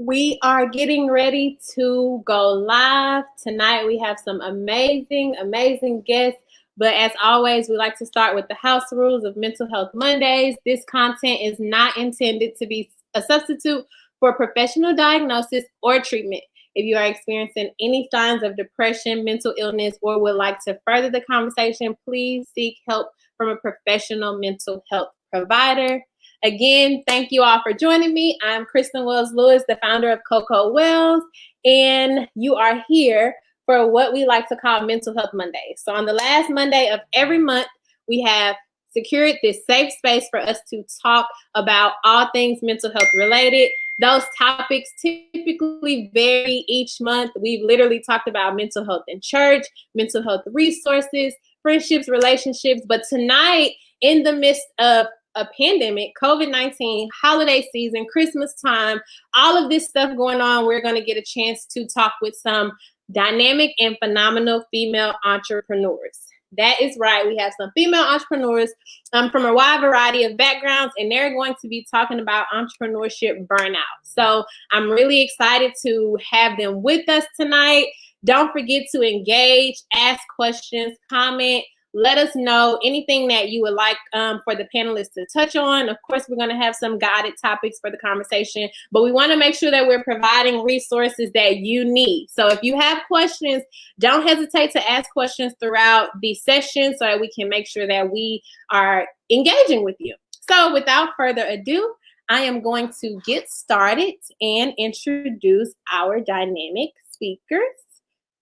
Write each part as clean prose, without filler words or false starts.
We are getting ready to go live. Tonight we have some amazing guests. But as always, we like to start with the house rules of Mental Health Mondays. This content is not intended to be a substitute for professional diagnosis or treatment. If you are experiencing any signs of depression, mental illness, or would like to further the conversation, please seek help from a professional mental health provider. Again, thank you all for joining me. I'm Kristen Wells-Lewis, the founder of Coco Wells, and you are here for what we like to call Mental Health Mondays. So on the last Monday of every month, we have secured this safe space for us to talk about all things mental health related. Those topics typically vary each month. We've literally talked about mental health in church, mental health resources, friendships, relationships. But tonight, in the midst of a pandemic, COVID-19, holiday season, Christmas time, all of this stuff going on, we're going to get a chance to talk with some dynamic and phenomenal female entrepreneurs. That is right. We have some female entrepreneurs from a wide variety of backgrounds, and they're going to be talking about entrepreneurship burnout. So I'm really excited to have them with us tonight. Don't forget to engage, ask questions, comment. Let us know anything that you would like for the panelists to touch on. Of course, we're going to have some guided topics for the conversation, but we want to make sure that we're providing resources that you need. So if you have questions, don't hesitate to ask questions throughout the session so that we can make sure that we are engaging with you. So without further ado, I am going to get started and introduce our dynamic speakers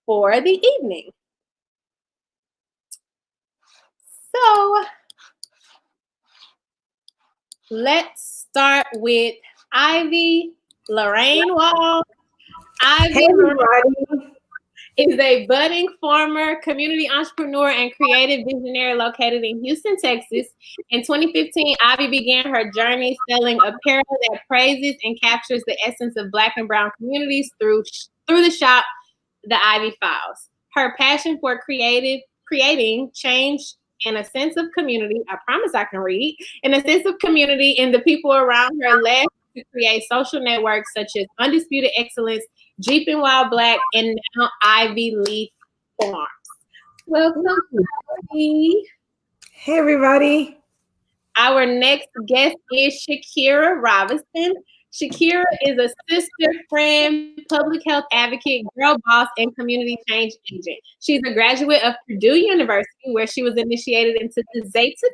for the evening. So let's start with Ivy Lorraine Wall. Ivy is a budding farmer, community entrepreneur, and creative visionary located in Houston, Texas. In 2015, Ivy began her journey selling apparel that praises and captures the essence of Black and Brown communities through the shop, The Ivy Files. Her passion for creating change and a sense of community, I promise I can read, and a sense of community in the people around her led to create social networks such as Undisputed Excellence, Jeep and Wild Black, and now Ivy Leaf Farms. Welcome, Ivy. Hey, everybody. Our next guest is Shaquira Robinson. Shaquira is a sister, friend, public health advocate, girl boss, and community change agent. She's a graduate of Purdue University, where she was initiated into the Theta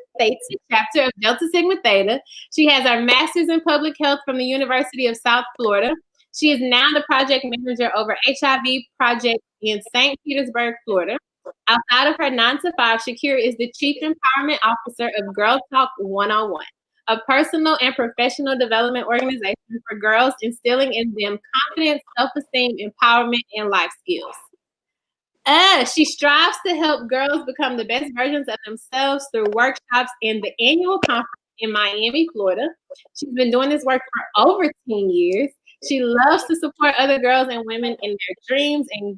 chapter of Delta Sigma Theta. She has her master's in public health from the University of South Florida. She is now the project manager over HIV project in St. Petersburg, Florida. Outside of her 9-to-5, Shaquira is the chief empowerment officer of Girl Talk 101. A personal and professional development organization for girls, instilling in them confidence, self-esteem, empowerment, and life skills. She strives to help girls become the best versions of themselves through workshops and the annual conference in Miami, Florida. She's been doing this work for over 10 years. She loves to support other girls and women in their dreams and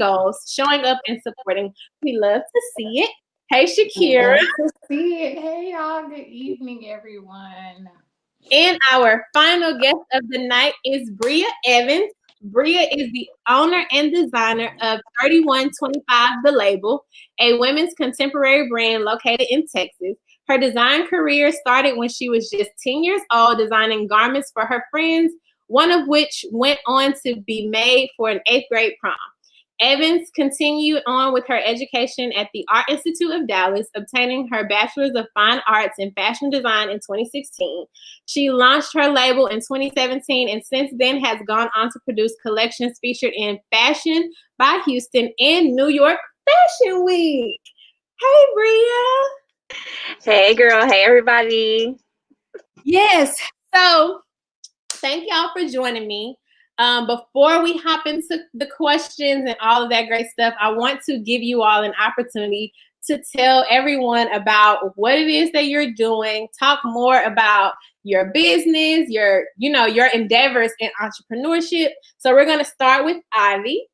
goals, showing up and supporting. We love to see it. Hey, Shaquira. Nice to see it. Hey, y'all. Good evening, everyone. And our final guest of the night is Bria Evans. Bria is the owner and designer of 3125 The Label, a women's contemporary brand located in Texas. Her design career started when she was just 10 years old, designing garments for her friends, one of which went on to be made for an 8th grade prom. Evans continued on with her education at the Art Institute of Dallas, obtaining her Bachelor's of Fine Arts in Fashion Design in 2016. She launched her label in 2017 and since then has gone on to produce collections featured in Fashion by Houston and New York Fashion Week. Hey, Bria. Hey, girl. Hey, everybody. Yes. So thank y'all for joining me. Before we hop into the questions and all of that great stuff, I want to give you all an opportunity to tell everyone about what it is that you're doing, talk more about your business, your endeavors in entrepreneurship. So we're going to start with Ivy.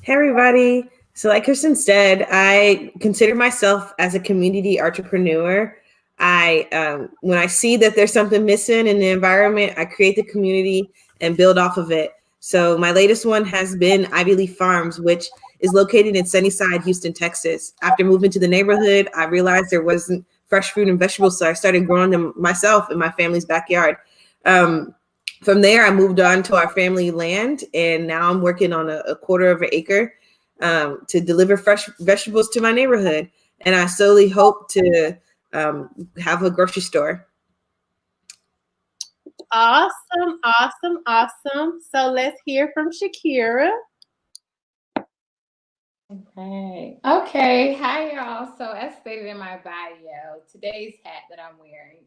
Hey, everybody. So like Kristen said, I consider myself as a community entrepreneur. When I see that there's something missing in the environment, I create the community and build off of it. So my latest one has been Ivy Leaf Farms, which is located in Sunnyside, Houston, Texas. After moving to the neighborhood, I realized there wasn't fresh fruit and vegetables, so I started growing them myself in my family's backyard. From there, I moved on to our family land, and now I'm working on a quarter of an acre to deliver fresh vegetables to my neighborhood. And I solely hope to have a grocery store. Awesome, awesome, awesome. So let's hear from Shaquira. Okay. Hi, y'all. So, as stated in my bio, today's hat that I'm wearing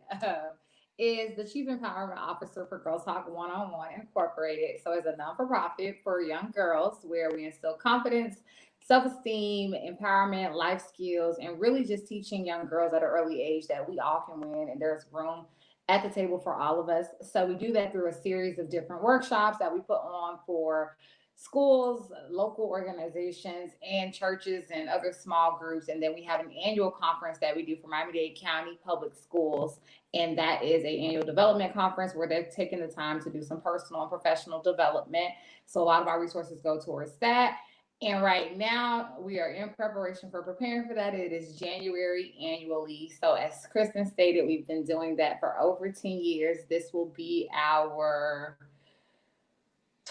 is the Chief Empowerment Officer for Girl Talk One-on-One Incorporated. So, it's a non-for-profit for young girls where we instill confidence, self-esteem, empowerment, life skills, and really just teaching young girls at an early age that we all can win and there's room at the table for all of us. So, we do that through a series of different workshops that we put on for schools, local organizations, and churches and other small groups. And then we have an annual conference that we do for Miami-Dade County Public Schools. And that is an annual development conference where they're taking the time to do some personal and professional development. So a lot of our resources go towards that. And right now we are in preparation for preparing for that. It is January annually. So as Kristen stated, we've been doing that for over 10 years. This will be our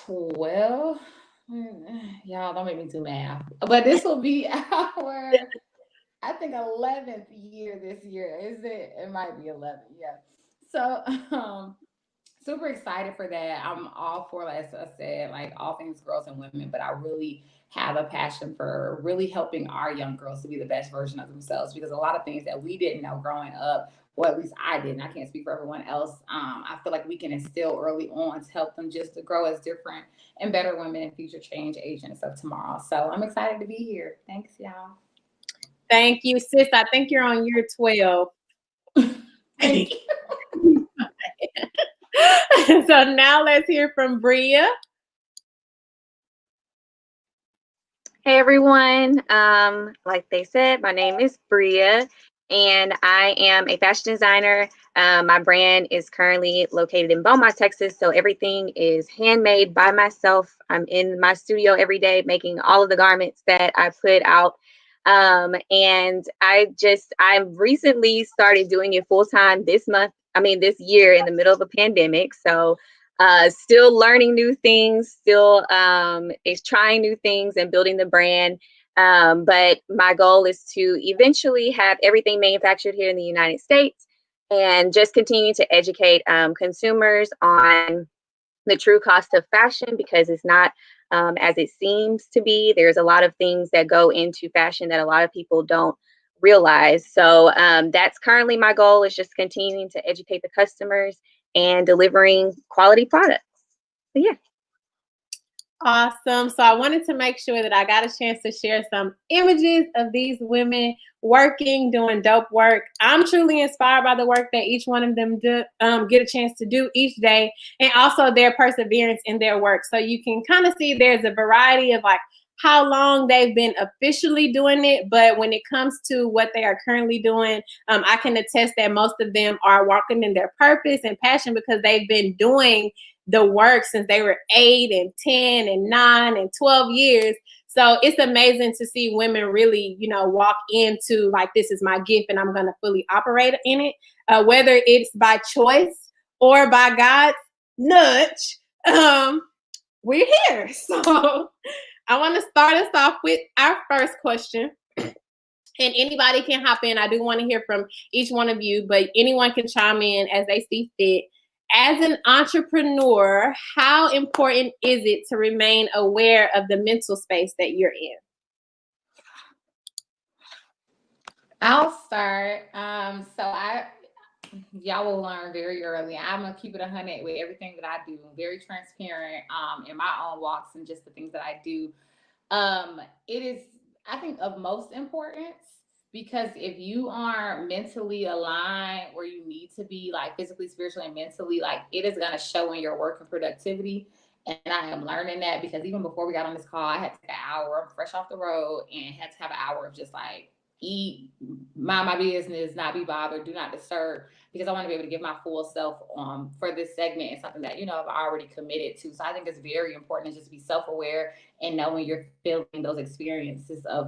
12. Y'all don't make me do math, but this will be our, I think, 11th year this year. Is it? It might be 11. Yeah. So, super excited for that. I'm all for, as I said, like all things girls and women, but I really have a passion for really helping our young girls to be the best version of themselves because a lot of things that we didn't know growing up, or at least I didn't, I can't speak for everyone else. I feel like we can instill early on to help them just to grow as different and better women and future change agents of tomorrow. So I'm excited to be here. Thanks, y'all. Thank you, sis. I think you're on year 12. Thank you. So now let's hear from Bria. Hey everyone. Like they said, my name is Bria and I am a fashion designer. My brand is currently located in Beaumont, Texas. So everything is handmade by myself. I'm in my studio every day making all of the garments that I put out. And I recently started doing it full time this year in the middle of a pandemic. So still learning new things, still is trying new things and building the brand. But my goal is to eventually have everything manufactured here in the United States and just continue to educate consumers on the true cost of fashion because it's not as it seems to be. There's a lot of things that go into fashion that a lot of people don't realize. So that's currently my goal, is just continuing to educate the customers and delivering quality products. So yeah. Awesome. So I wanted to make sure that I got a chance to share some images of these women working, doing dope work. I'm truly inspired by the work that each one of them get a chance to do each day, and also their perseverance in their work. So you can kind of see there's a variety of like how long they've been officially doing it, but when it comes to what they are currently doing, I can attest that most of them are walking in their purpose and passion because they've been doing the work since they were 8 and 10 and 9 and 12 years. So it's amazing to see women really, walk into like, this is my gift and I'm going to fully operate in it, whether it's by choice or by God's nudge. We're here. So I want to start us off with our first question. And anybody can hop in. I do want to hear from each one of you, but anyone can chime in as they see fit. As an entrepreneur, how important is it to remain aware of the mental space that you're in? I'll start. Y'all will learn very early. I'm gonna keep it 100 with everything that I do. I'm very transparent in my own walks and just the things that I do. It is, I think, of most importance because if you aren't mentally aligned where you need to be, like physically, spiritually, and mentally, like it is gonna show in your work and productivity. And I am learning that because even before we got on this call, I had to take an hour. I'm fresh off the road and had to have an hour of just like eat, mind my business, not be bothered, do not disturb, because I want to be able to give my full self for this segment and something that, I've already committed to. So I think it's very important to just be self-aware and know when you're feeling those experiences of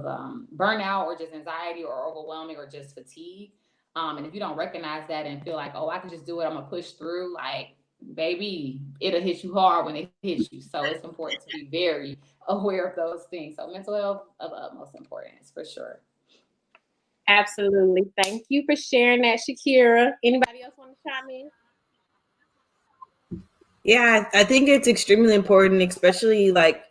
burnout or just anxiety or overwhelming or just fatigue. And if you don't recognize that and feel like, oh, I can just do it, I'm gonna push through, like, baby, it'll hit you hard when it hits you. So it's important to be very aware of those things. So mental health of utmost importance for sure. Absolutely. Thank you for sharing that, Shaquira. Anybody else want to chime in? Yeah, I think it's extremely important, especially like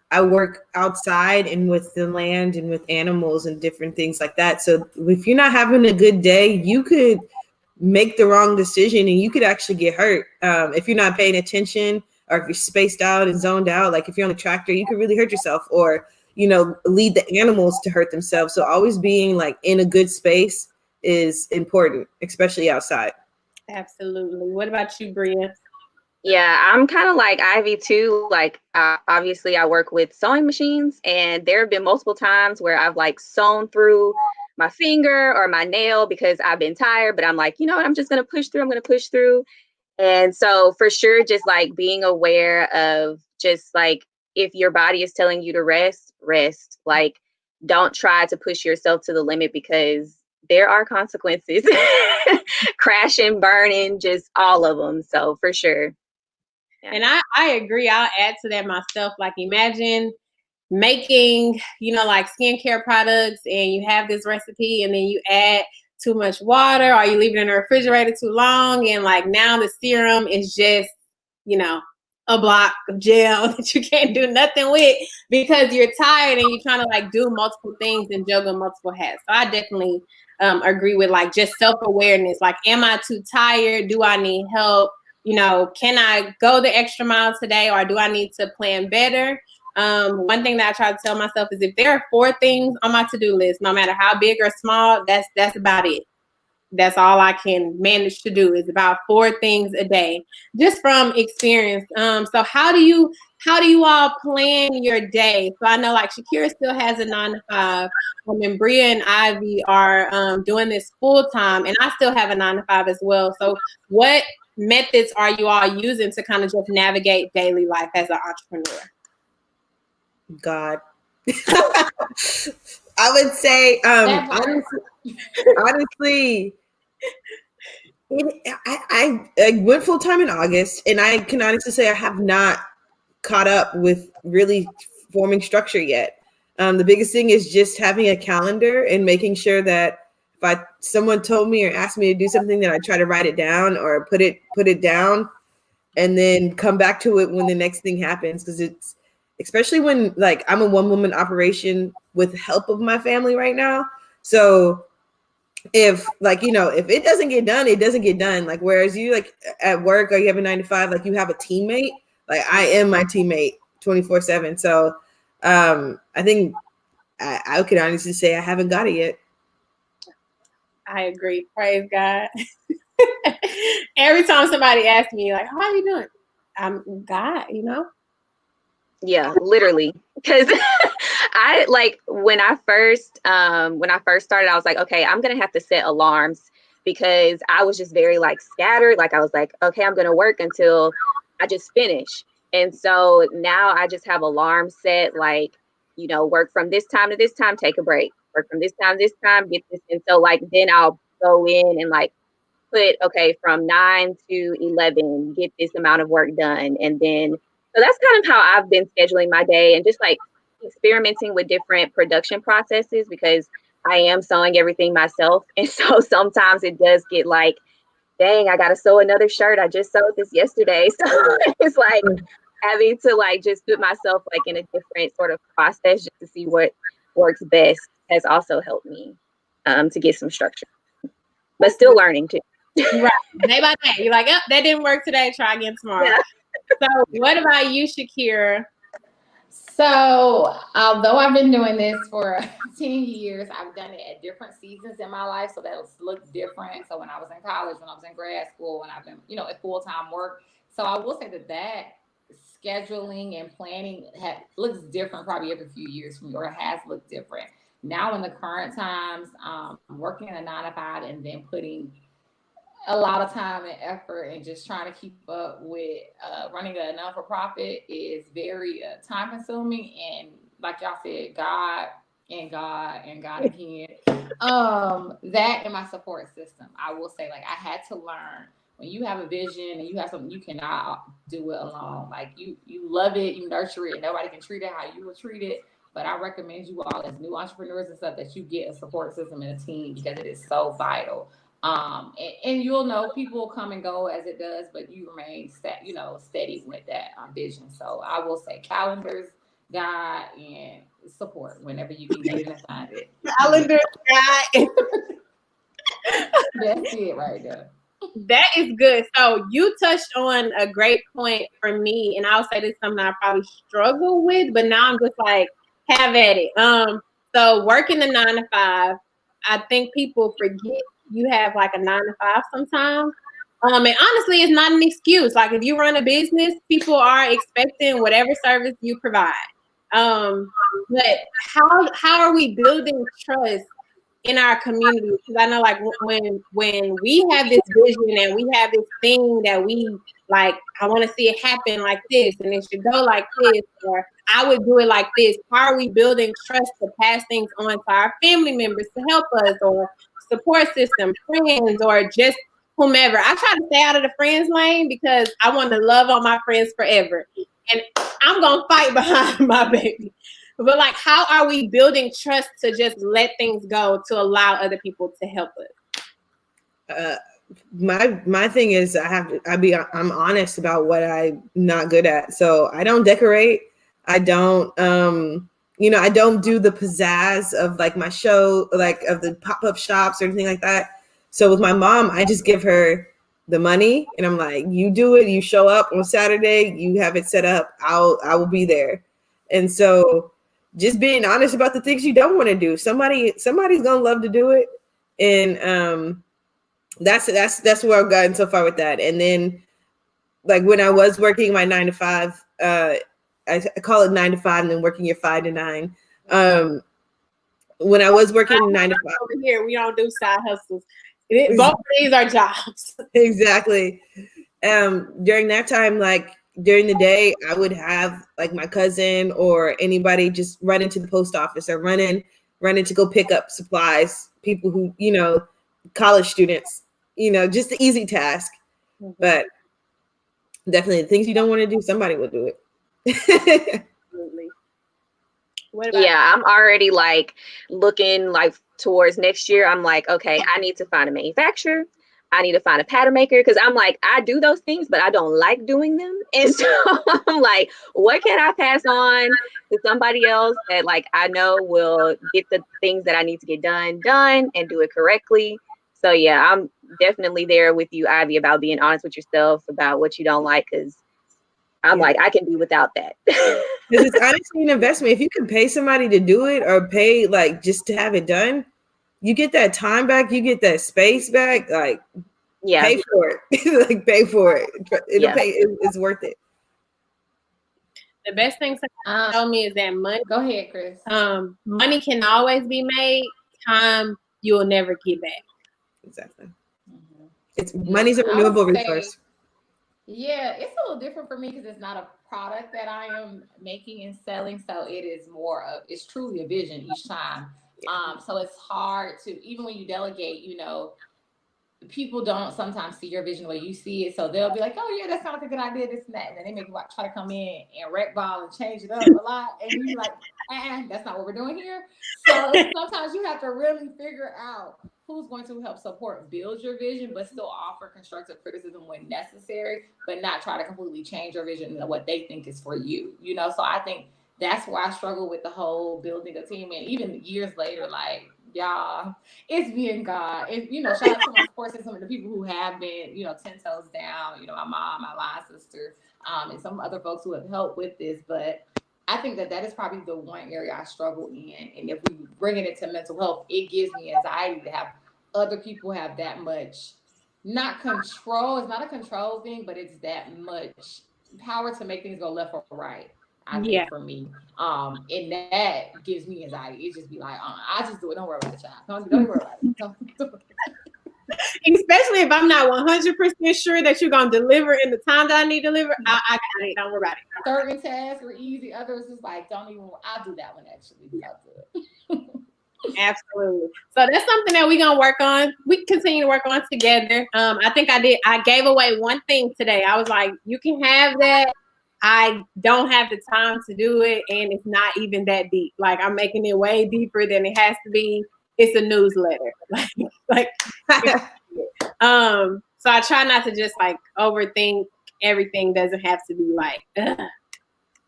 I work outside and with the land and with animals and different things like that. So if you're not having a good day, you could make the wrong decision and you could actually get hurt if you're not paying attention, or if you're spaced out and zoned out. Like if you're on a tractor, you could really hurt yourself, or lead the animals to hurt themselves. So always being like in a good space is important, especially outside. Absolutely. What about you, Bria? Yeah, I'm kind of like Ivy too. Like, obviously, I work with sewing machines, and there have been multiple times where I've like sewn through my finger or my nail because I've been tired. But I'm like, you know what? I'm just gonna push through. I'm gonna push through. And so, for sure, just like being aware of just like if your body is telling you to rest, rest. Like, don't try to push yourself to the limit because there are consequences. Crashing, burning, just all of them. So, for sure. Yeah. And I agree. I'll add to that myself. Like imagine making, like skincare products and you have this recipe and then you add too much water or you leave it in the refrigerator too long. And like now the serum is just, a block of gel that you can't do nothing with because you're tired and you're trying to like do multiple things and juggle multiple hats. So I definitely agree with like just self-awareness. Like, am I too tired? Do I need help? Can I go the extra mile today or do I need to plan better? One thing that I try to tell myself is if there are 4 things on my to-do list, no matter how big or small, that's about it. That's all I can manage to do is about 4 things a day, just from experience. So how do you all plan your day? So I know like Shaquira still has a 9 to 5, and Bria and Ivy are doing this full time, and I still have a 9 to 5 as well. So what methods are you all using to kind of just navigate daily life as an entrepreneur? God. I would say honestly I went full time in August, and I can honestly say I have not caught up with really forming structure yet. The biggest thing is just having a calendar and making sure that if someone told me or asked me to do something, that I try to write it down or put it down, and then come back to it when the next thing happens. Because it's especially when like I'm a 1-woman operation with help of my family right now. So if if it doesn't get done, it doesn't get done. Like whereas you like at work or you have a 9 to 5, like you have a teammate. Like I am my teammate 24/7. So I think I could honestly say I haven't got it yet. I agree. Praise God. Every time somebody asks me like, how are you doing? I'm God, Yeah, literally. Because I like when I first started, I was like, okay, I'm gonna have to set alarms because I was just very like scattered. Like I was like, okay, I'm gonna work until I just finish. And so now I just have alarms set, like, work from this time to this time, take a break. Work from this time to this time, get this. And so like then I'll go in and like put, okay, from 9 to 11, get this amount of work done. And then, so that's kind of how I've been scheduling my day and just like experimenting with different production processes because I am sewing everything myself. And so sometimes it does get like, dang, I got to sew another shirt. I just sewed this yesterday. So it's like having to like just put myself like in a different sort of process just to see what works best has also helped me to get some structure, but still learning too. Right. Day by day. You're like, oh, that didn't work today. Try again tomorrow. Yeah. So what about you, Shaquira? So although I've been doing this for 10 years, I've done it at different seasons in my life. So that'll look different. So when I was in college, when I was in grad school, when I've been, at full-time work. So I will say that scheduling and planning looks different probably every few years from me, or it has looked different. now in the current times, working a 9 to 5 and then putting a lot of time and effort and just trying to keep up with running a non-for-profit is very time consuming. And like y'all said, God and God and God again. That and my support system. I will say, like, I had to learn when you have a vision and you have something, you cannot do it alone. Like you love it, you nurture it, and nobody can treat it how you would treat it. But I recommend you all as new entrepreneurs and stuff that you get a support system and a team because it is so vital. And you'll know people will come and go as it does, but you remain steady with that vision. So I will say calendars, God, and support whenever you can get it and find it. Calendar, God. That's it right there. That is good. So you touched on a great point for me, and I'll say this is something I probably struggle with, but now I'm just like, have at it. So working the 9 to 5, I think people forget you have like a 9 to 5 sometimes. And honestly, it's not an excuse. Like if you run a business, people are expecting whatever service you provide. But how are we building trust in our community? Because I know like when we have this vision and we have this thing that we like, I want to see it happen like this and it should go like this, or I would do it like this. How are we building trust to pass things on to our family members to help us, or support system, friends, or just whomever? I try to stay out of the friends lane because I want to love on my friends forever. And I'm gonna fight behind my baby. But like, how are we building trust to just let things go to allow other people to help us? My thing is I'm honest about what I'm not good at. So I don't decorate. I don't I don't do the pizzazz of like my show, like of the pop-up shops or anything like that. So with my mom, I just give her the money and I'm like, you do it, you show up on Saturday, you have it set up, I will be there. And so just being honest about the things you don't want to do. Somebody's gonna love to do it. And that's where I've gotten so far with that. And then like when I was working my 9 to 5, I call it 9 to 5 and then working your 5 to 9. When I was working 9 to 5 over here, we don't do side hustles. Both of these are jobs. Exactly. During that time, like during the day, I would have like my cousin or anybody just run into the post office or run in to go pick up supplies. People who, college students, just the easy task. Mm-hmm. But definitely the things you don't want to do, somebody will do it. Absolutely. Yeah, I'm already like looking like towards next year. I'm like, okay, I need to find a manufacturer. I need to find a pattern maker because I'm like, I do those things, but I don't like doing them. And so I'm like, what can I pass on to somebody else that like I know will get the things that I need to get done and do it correctly. So yeah, I'm definitely there with you, Ivy, about being honest with yourself about what you don't like, because I'm like, I can do without that. Because it's honestly an investment. If you can pay somebody to do it or pay like just to have it done, you get that time back, you get that space back. Like, pay for it. Like, pay for it. It'll pay. It's worth it. The best thing someone told me is that money. Go ahead, Chris. Money can always be made. Time you will never get back. Exactly. Mm-hmm. It's money's a renewable resource. Yeah, it's a little different for me because it's not a product that I am making and selling. So it is more of, it's truly a vision each time. So it's hard to, even when you delegate, people don't sometimes see your vision the way you see it. So they'll be like, oh yeah, that sounds like a good idea, this and that. And then they make you try to come in and wreck ball and change it up a lot. And you're like, that's not what we're doing here. So sometimes you have to really figure out who's going to help support, build your vision, but still offer constructive criticism when necessary, but not try to completely change your vision and what they think is for you. So I think that's where I struggle with the whole building a team. And even years later, like, y'all, it's me and God. And, shout out to my support system and the people who have been, 10 toes down, my mom, my line sister, and some other folks who have helped with this. But I think that is probably the one area I struggle in. And if we bring it into mental health, it gives me anxiety to have other people have that much, not control. It's not a control thing, but it's that much power to make things go left or right. I think for me. And that gives me anxiety. It just be like, I just do it. Don't worry about it, child. Don't worry about it. Don't. Especially if I'm not 100% sure that you're going to deliver in the time that I need to deliver, I got it. Don't worry about it. Certain tasks are easy. Others is like, don't even, I'll do that one actually. I'll do it. Absolutely. So that's something that we're going to work on. We continue to work on together. I think I gave away one thing today. I was like, you can have that. I don't have the time to do it. And it's not even that deep. Like, I'm making it way deeper than it has to be. It's a newsletter. So I try not to just like overthink. Everything doesn't have to be like, ugh.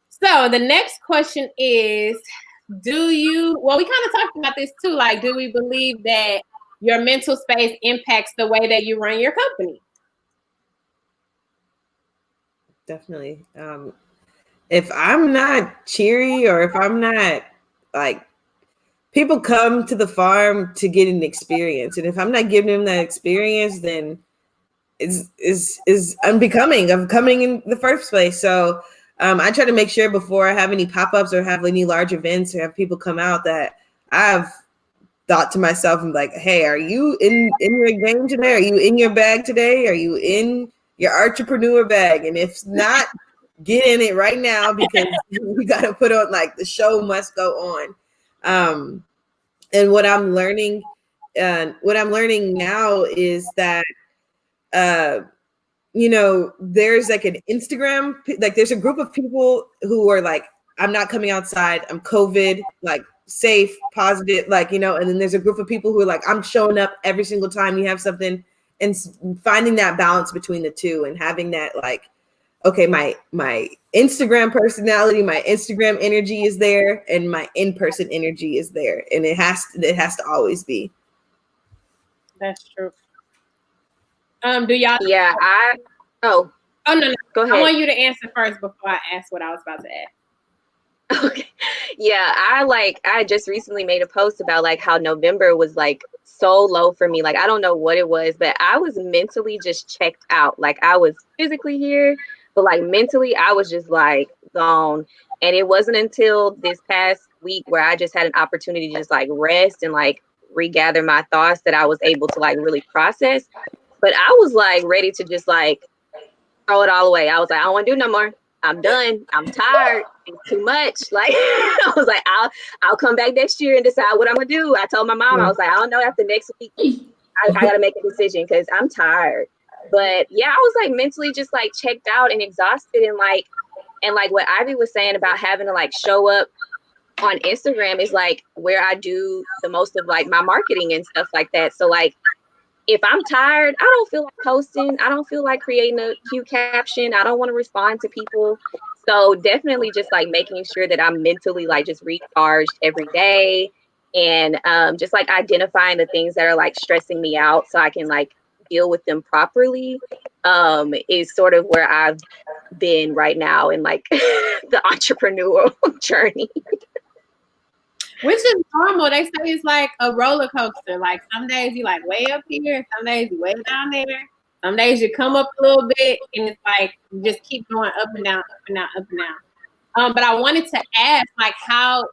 So the next question is, we kind of talked about this too. Like, do we believe that your mental space impacts the way that you run your company? Definitely. If I'm not cheery, or if I'm not like, people come to the farm to get an experience, and if I'm not giving them that experience, then is unbecoming of coming in the first place. So I try to make sure before I have any pop-ups or have any large events or have people come out that I've thought to myself, I'm like, hey, are you in your game today? Are you in your bag today? Are you in your entrepreneur bag? And if not, get in it right now, because we got to put on, like, the show must go on. And what I'm learning now is that, there's like an Instagram, like there's a group of people who are like, I'm not coming outside, I'm COVID, like safe, positive, like, and then there's a group of people who are like, I'm showing up every single time you have something, and finding that balance between the two, and having that, like, okay, my Instagram personality, my Instagram energy is there, and my in-person energy is there, and it has to always be. That's true. Do y'all? Yeah, Oh no. Go ahead. I want you to answer first before I ask what I was about to ask. Okay. Yeah, I just recently made a post about like how November was like so low for me. Like, I don't know what it was, but I was mentally just checked out. Like, I was physically here, but like mentally I was just like gone. And it wasn't until this past week where I just had an opportunity to just like rest and like regather my thoughts that I was able to like really process. But I was like ready to just like throw it all away. I was like, I don't want to do no more. I'm done. I'm tired. It's too much. Like, I was like, I'll come back next year and decide what I'm gonna do. I told my mom, I was like, I don't know, after next week, I gotta make a decision because I'm tired. But yeah, I was like mentally just like checked out and exhausted, and like what Ivy was saying about having to like show up on Instagram is like where I do the most of like my marketing and stuff like that. So like, if I'm tired, I don't feel like posting. I don't feel like creating a cute caption. I don't want to respond to people. So definitely just like making sure that I'm mentally like just recharged every day, and just like identifying the things that are like stressing me out so I can like deal with them properly is sort of where I've been right now in like the entrepreneurial journey. Which is normal. They say it's like a roller coaster. Like, some days you like way up here, and some days you way down there. Some days you come up a little bit, and it's like you just keep going up and down, up and down, up and down. But I wanted to ask, like, how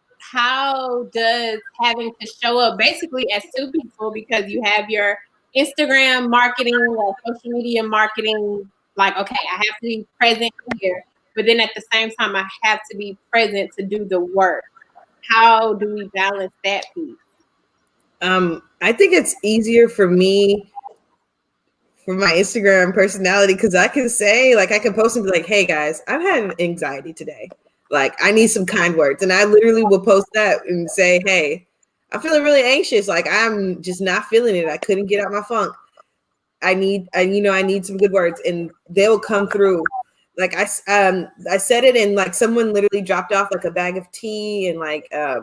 does having to show up basically as two people, because you have your Instagram marketing or social media marketing, like, okay, I have to be present here, but then at the same time I have to be present to do the work. How do we balance that piece? I think it's easier for me, for my Instagram personality, because I can say, like, I can post and be like, hey guys, I've had anxiety today. Like, I need some kind words. And I literally will post that and say, hey, I'm feeling really anxious. Like, I'm just not feeling it. I couldn't get out my funk. I need some good words, and they'll come through. Like, I said it, and like someone literally dropped off like a bag of tea and like bath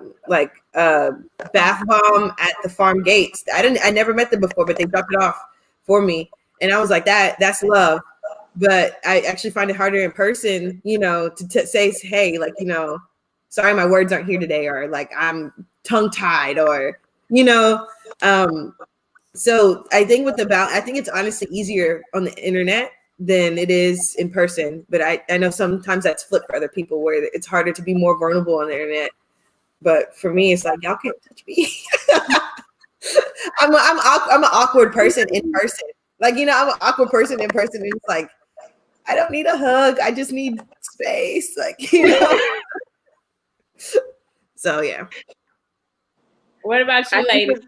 bomb at the farm gates. I never met them before, but they dropped it off for me, and I was like, that's love. But I actually find it harder in person, to say, hey, like, sorry, my words aren't here today, or like I'm tongue tied, or So I think I think it's honestly easier on the internet than it is in person. But I know sometimes that's flipped for other people where it's harder to be more vulnerable on the internet. But for me, it's like, y'all can't touch me. I'm an awkward person in person. Like, you know, I'm an awkward person in person. And it's like, I don't need a hug. I just need space. Like, you know. So yeah. What about you, ladies?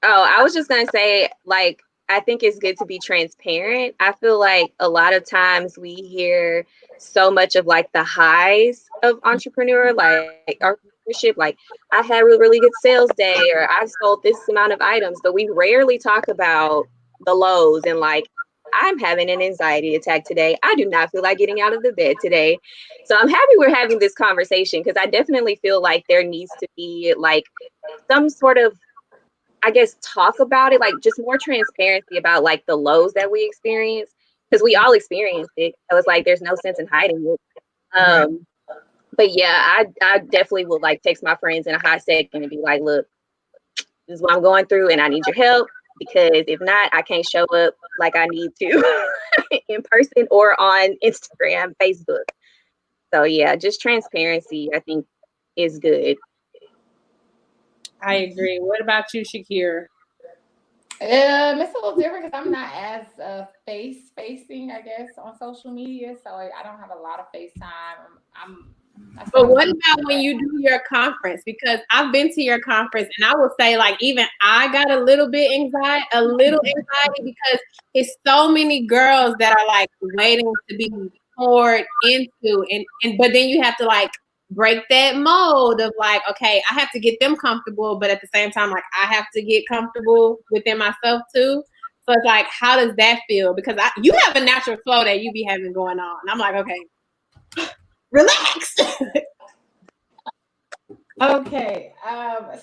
I was just gonna say, like, I think it's good to be transparent. I feel like a lot of times we hear so much of like the highs of entrepreneur, like entrepreneurship, like I had a really, really good sales day, or I sold this amount of items, but we rarely talk about the lows and like, I'm having an anxiety attack today. I do not feel like getting out of the bed today. So I'm happy we're having this conversation, because I definitely feel like there needs to be like some sort of, I guess, talk about it, like just more transparency about like the lows that we experience, because we all experience it. So it's like there's no sense in hiding it. But yeah, I definitely will like text my friends in a hot second and be like, look, this is what I'm going through and I need your help, because if not, I can't show up like I need to in person or on Instagram, Facebook. So yeah, just transparency, I think, is good. I agree. What about you, Shaquira? It's a little different because I'm not as face facing, I guess, on social media. So I don't have a lot of FaceTime. But what about when you do your conference? Because I've been to your conference, and I will say, like, even I got a little anxiety because it's so many girls that are like waiting to be poured into, and but then you have to like break that mold of like, okay, I have to get them comfortable, but at the same time, like I have to get comfortable within myself too. So it's like, how does that feel? Because you have a natural flow that you be having going on. And I'm like, okay, relax. Okay.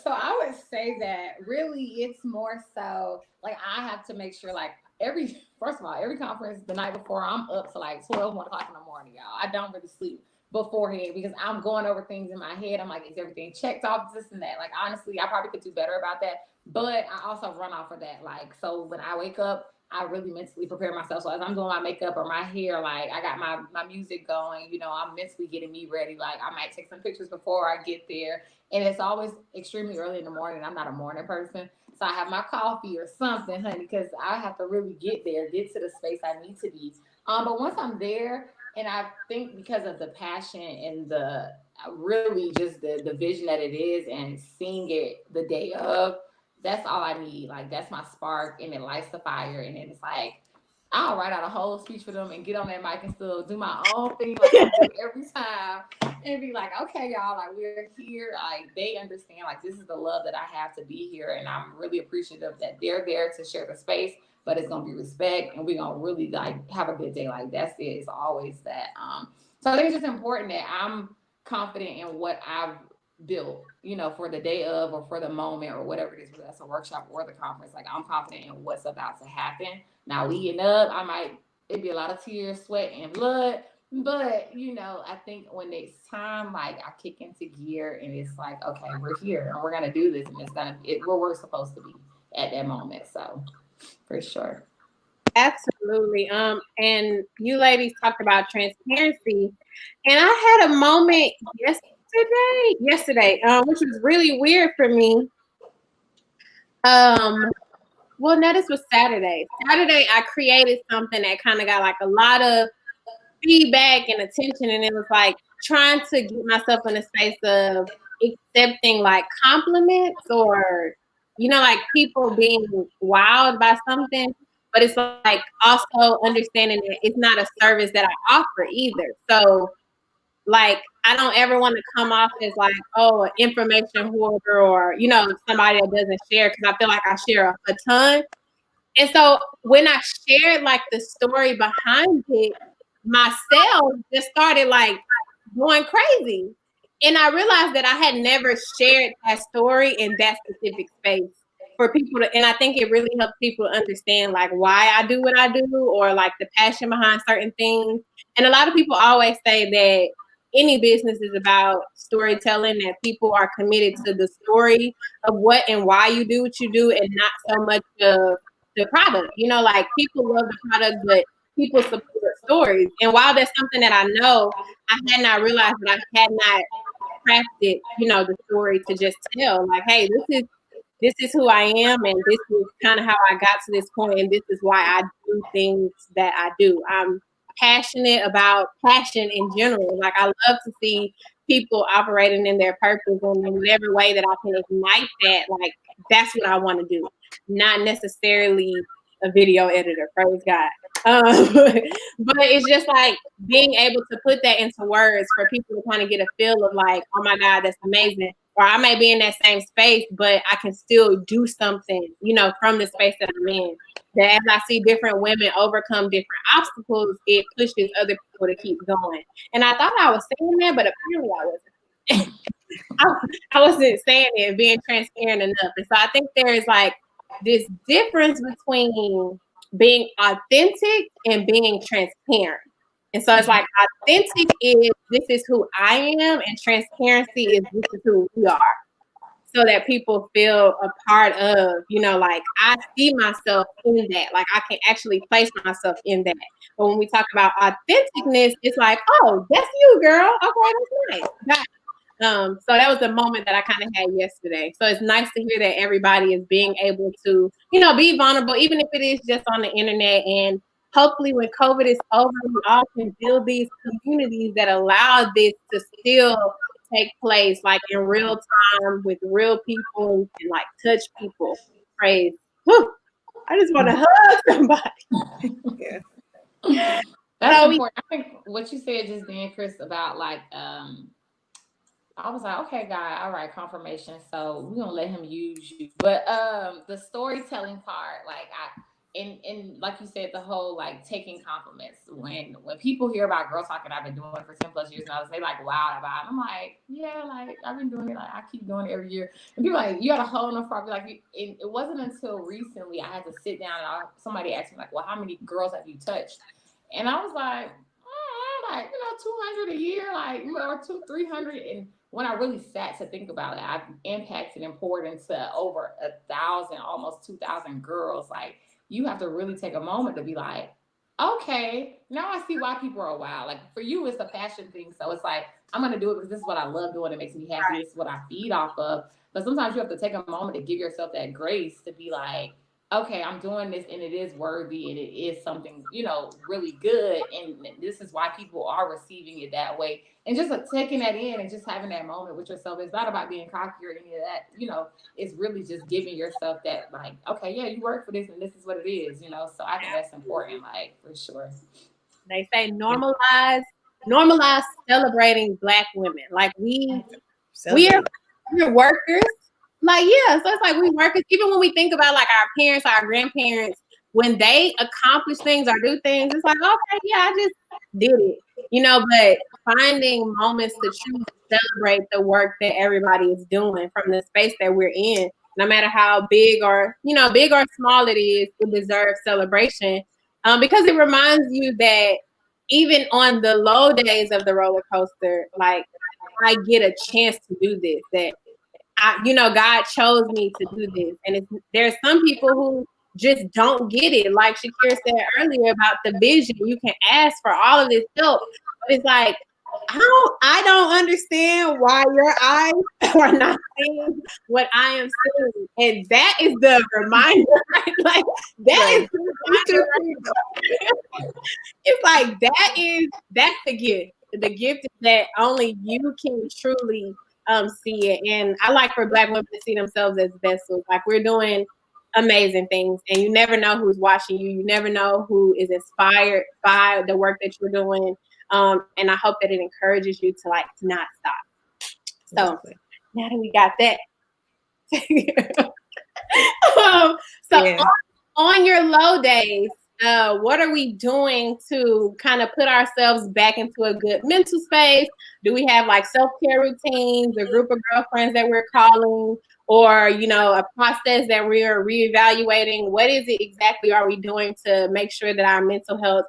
So I would say that really it's more so like I have to make sure like first of all, every conference the night before I'm up to like 12, 1 o'clock in the morning, y'all. I don't really sleep beforehand because I'm going over things in my head. I'm like, is everything checked off, this and that? Like, honestly, I probably could do better about that. But I also run off of that. Like, so when I wake up, I really mentally prepare myself. So as I'm doing my makeup or my hair, like I got my music going, I'm mentally getting me ready. Like I might take some pictures before I get there. And it's always extremely early in the morning. I'm not a morning person. So I have my coffee or something, honey, because I have to really get there, get to the space I need to be. But once I'm there, and I think because of the passion and the really just the vision that it is and seeing it the day of, that's all I need. Like that's my spark and it lights the fire. And then it's like, I'll write out a whole speech for them and get on that mic and still do my own thing like I do every time and be like, okay, y'all, like we're here. Like they understand, like this is the love that I have to be here. And I'm really appreciative that they're there to share the space, but it's gonna be respect and we're gonna really like have a good day. Like that's it. It's always that. So I think it's just important that I'm confident in what I've built, for the day of or for the moment or whatever it is, whether that's a workshop or the conference. Like I'm confident in what's about to happen. Now leading up, it'd be a lot of tears, sweat, and blood. But I think when it's time, like I kick into gear and it's like, okay, we're here and we're gonna do this, and it's where we're supposed to be at that moment. So for sure. Absolutely. And you ladies talked about transparency, and I had a moment yesterday, which was really weird for me. Well, no, this was Saturday. Saturday, I created something that kind of got like a lot of feedback and attention, and it was like trying to get myself in a space of accepting like compliments or, like people being wowed by something, but it's like also understanding that it's not a service that I offer either. So like, I don't ever want to come off as like, oh, an information hoarder or, somebody that doesn't share, because I feel like I share a ton. And so when I shared like the story behind it, myself just started like going crazy. And I realized that I had never shared that story in that specific space for people to, and I think it really helps people understand like why I do what I do or like the passion behind certain things. And a lot of people always say that any business is about storytelling, that people are committed to the story of what and why you do what you do and not so much of the product. Like people love the product, but people support stories. And while that's something that I know, I had not realized that I had not crafted, the story to just tell, like, hey, this is who I am, and this is kind of how I got to this point, and this is why I do things that I do. I'm passionate about passion in general. Like, I love to see people operating in their purpose, and in whatever way that I can ignite that, like, that's what I want to do. Not necessarily a video editor, praise God. But it's just like being able to put that into words for people to kind of get a feel of like, oh my God, that's amazing. Or I may be in that same space, but I can still do something, from the space that I'm in. That as I see different women overcome different obstacles, it pushes other people to keep going. And I thought I was saying that, but apparently I wasn't. I wasn't saying it, being transparent enough. And so I think there is like this difference between being authentic and being transparent. And so it's like authentic is this is who I am, and transparency is this is who we are. So that people feel a part of, like I see myself in that. Like I can actually place myself in that. But when we talk about authenticness, it's like, oh, that's you, girl. Okay, that's nice. So that was the moment that I kind of had yesterday. So it's nice to hear that everybody is being able to, be vulnerable, even if it is just on the internet. And hopefully when COVID is over, we all can build these communities that allow this to still take place, like in real time with real people and like touch people. Praise. Whew. I just want to hug somebody. Yeah. That's important. I think what you said just then, Chris, about like, I was like, okay, God, all right, confirmation. So we're gonna let him use you. But the storytelling part, like and like you said, the whole like taking compliments. When people hear about Girl Talk, and I've been doing it for 10+ years now, they like wow about it. I'm like, yeah, like I've been doing it, like I keep doing it every year. And people like, you got a whole enough problem. Like it wasn't until recently I had to sit down and somebody asked me like, well, how many girls have you touched? And I was like, 200 a year, like or 200-300. And when I really sat to think about it, I've impacted and poured into over 1,000, almost 2,000 girls. Like you have to really take a moment to be like, okay, now I see why people are wild. Like for you, it's a passion thing. So it's like, I'm going to do it because this is what I love doing. It makes me happy. This is what I feed off of. But sometimes you have to take a moment to give yourself that grace to be like, okay, I'm doing this and it is worthy and it is something, really good. And this is why people are receiving it that way. And just like taking that in and just having that moment with yourself. It's not about being cocky or any of that, it's really just giving yourself that like, okay, yeah, you work for this and this is what it is, So I think that's important, like for sure. They say normalize celebrating Black women. Like we're workers. Like, yeah, so it's like we workers, even when we think about like our parents, our grandparents, when they accomplish things or do things, it's like, okay, yeah, I just did it, but finding moments to truly celebrate the work that everybody is doing from the space that we're in, no matter how big or small it is, it deserves celebration, because it reminds you that even on the low days of the roller coaster, like I get a chance to do this, that God chose me to do this. And there's some people who just don't get it. Like Shaquira said earlier about the vision, you can ask for all of this help, but it's like, I don't understand why your eyes are not seeing what I am seeing. And that is the reminder, right? Like that is the reminder. It's like that's the gift. The gift is that only you can truly see it. And I like for Black women to see themselves as vessels. Like we're doing amazing things, and you never know who's watching you. You never know who is inspired by the work that you're doing. And I hope that it encourages you to not stop. So now that we got that, on your low days, what are we doing to kind of put ourselves back into a good mental space? Do we have like self-care routines, a group of girlfriends that we're calling, or, a process that we are reevaluating? What is it exactly are we doing to make sure that our mental health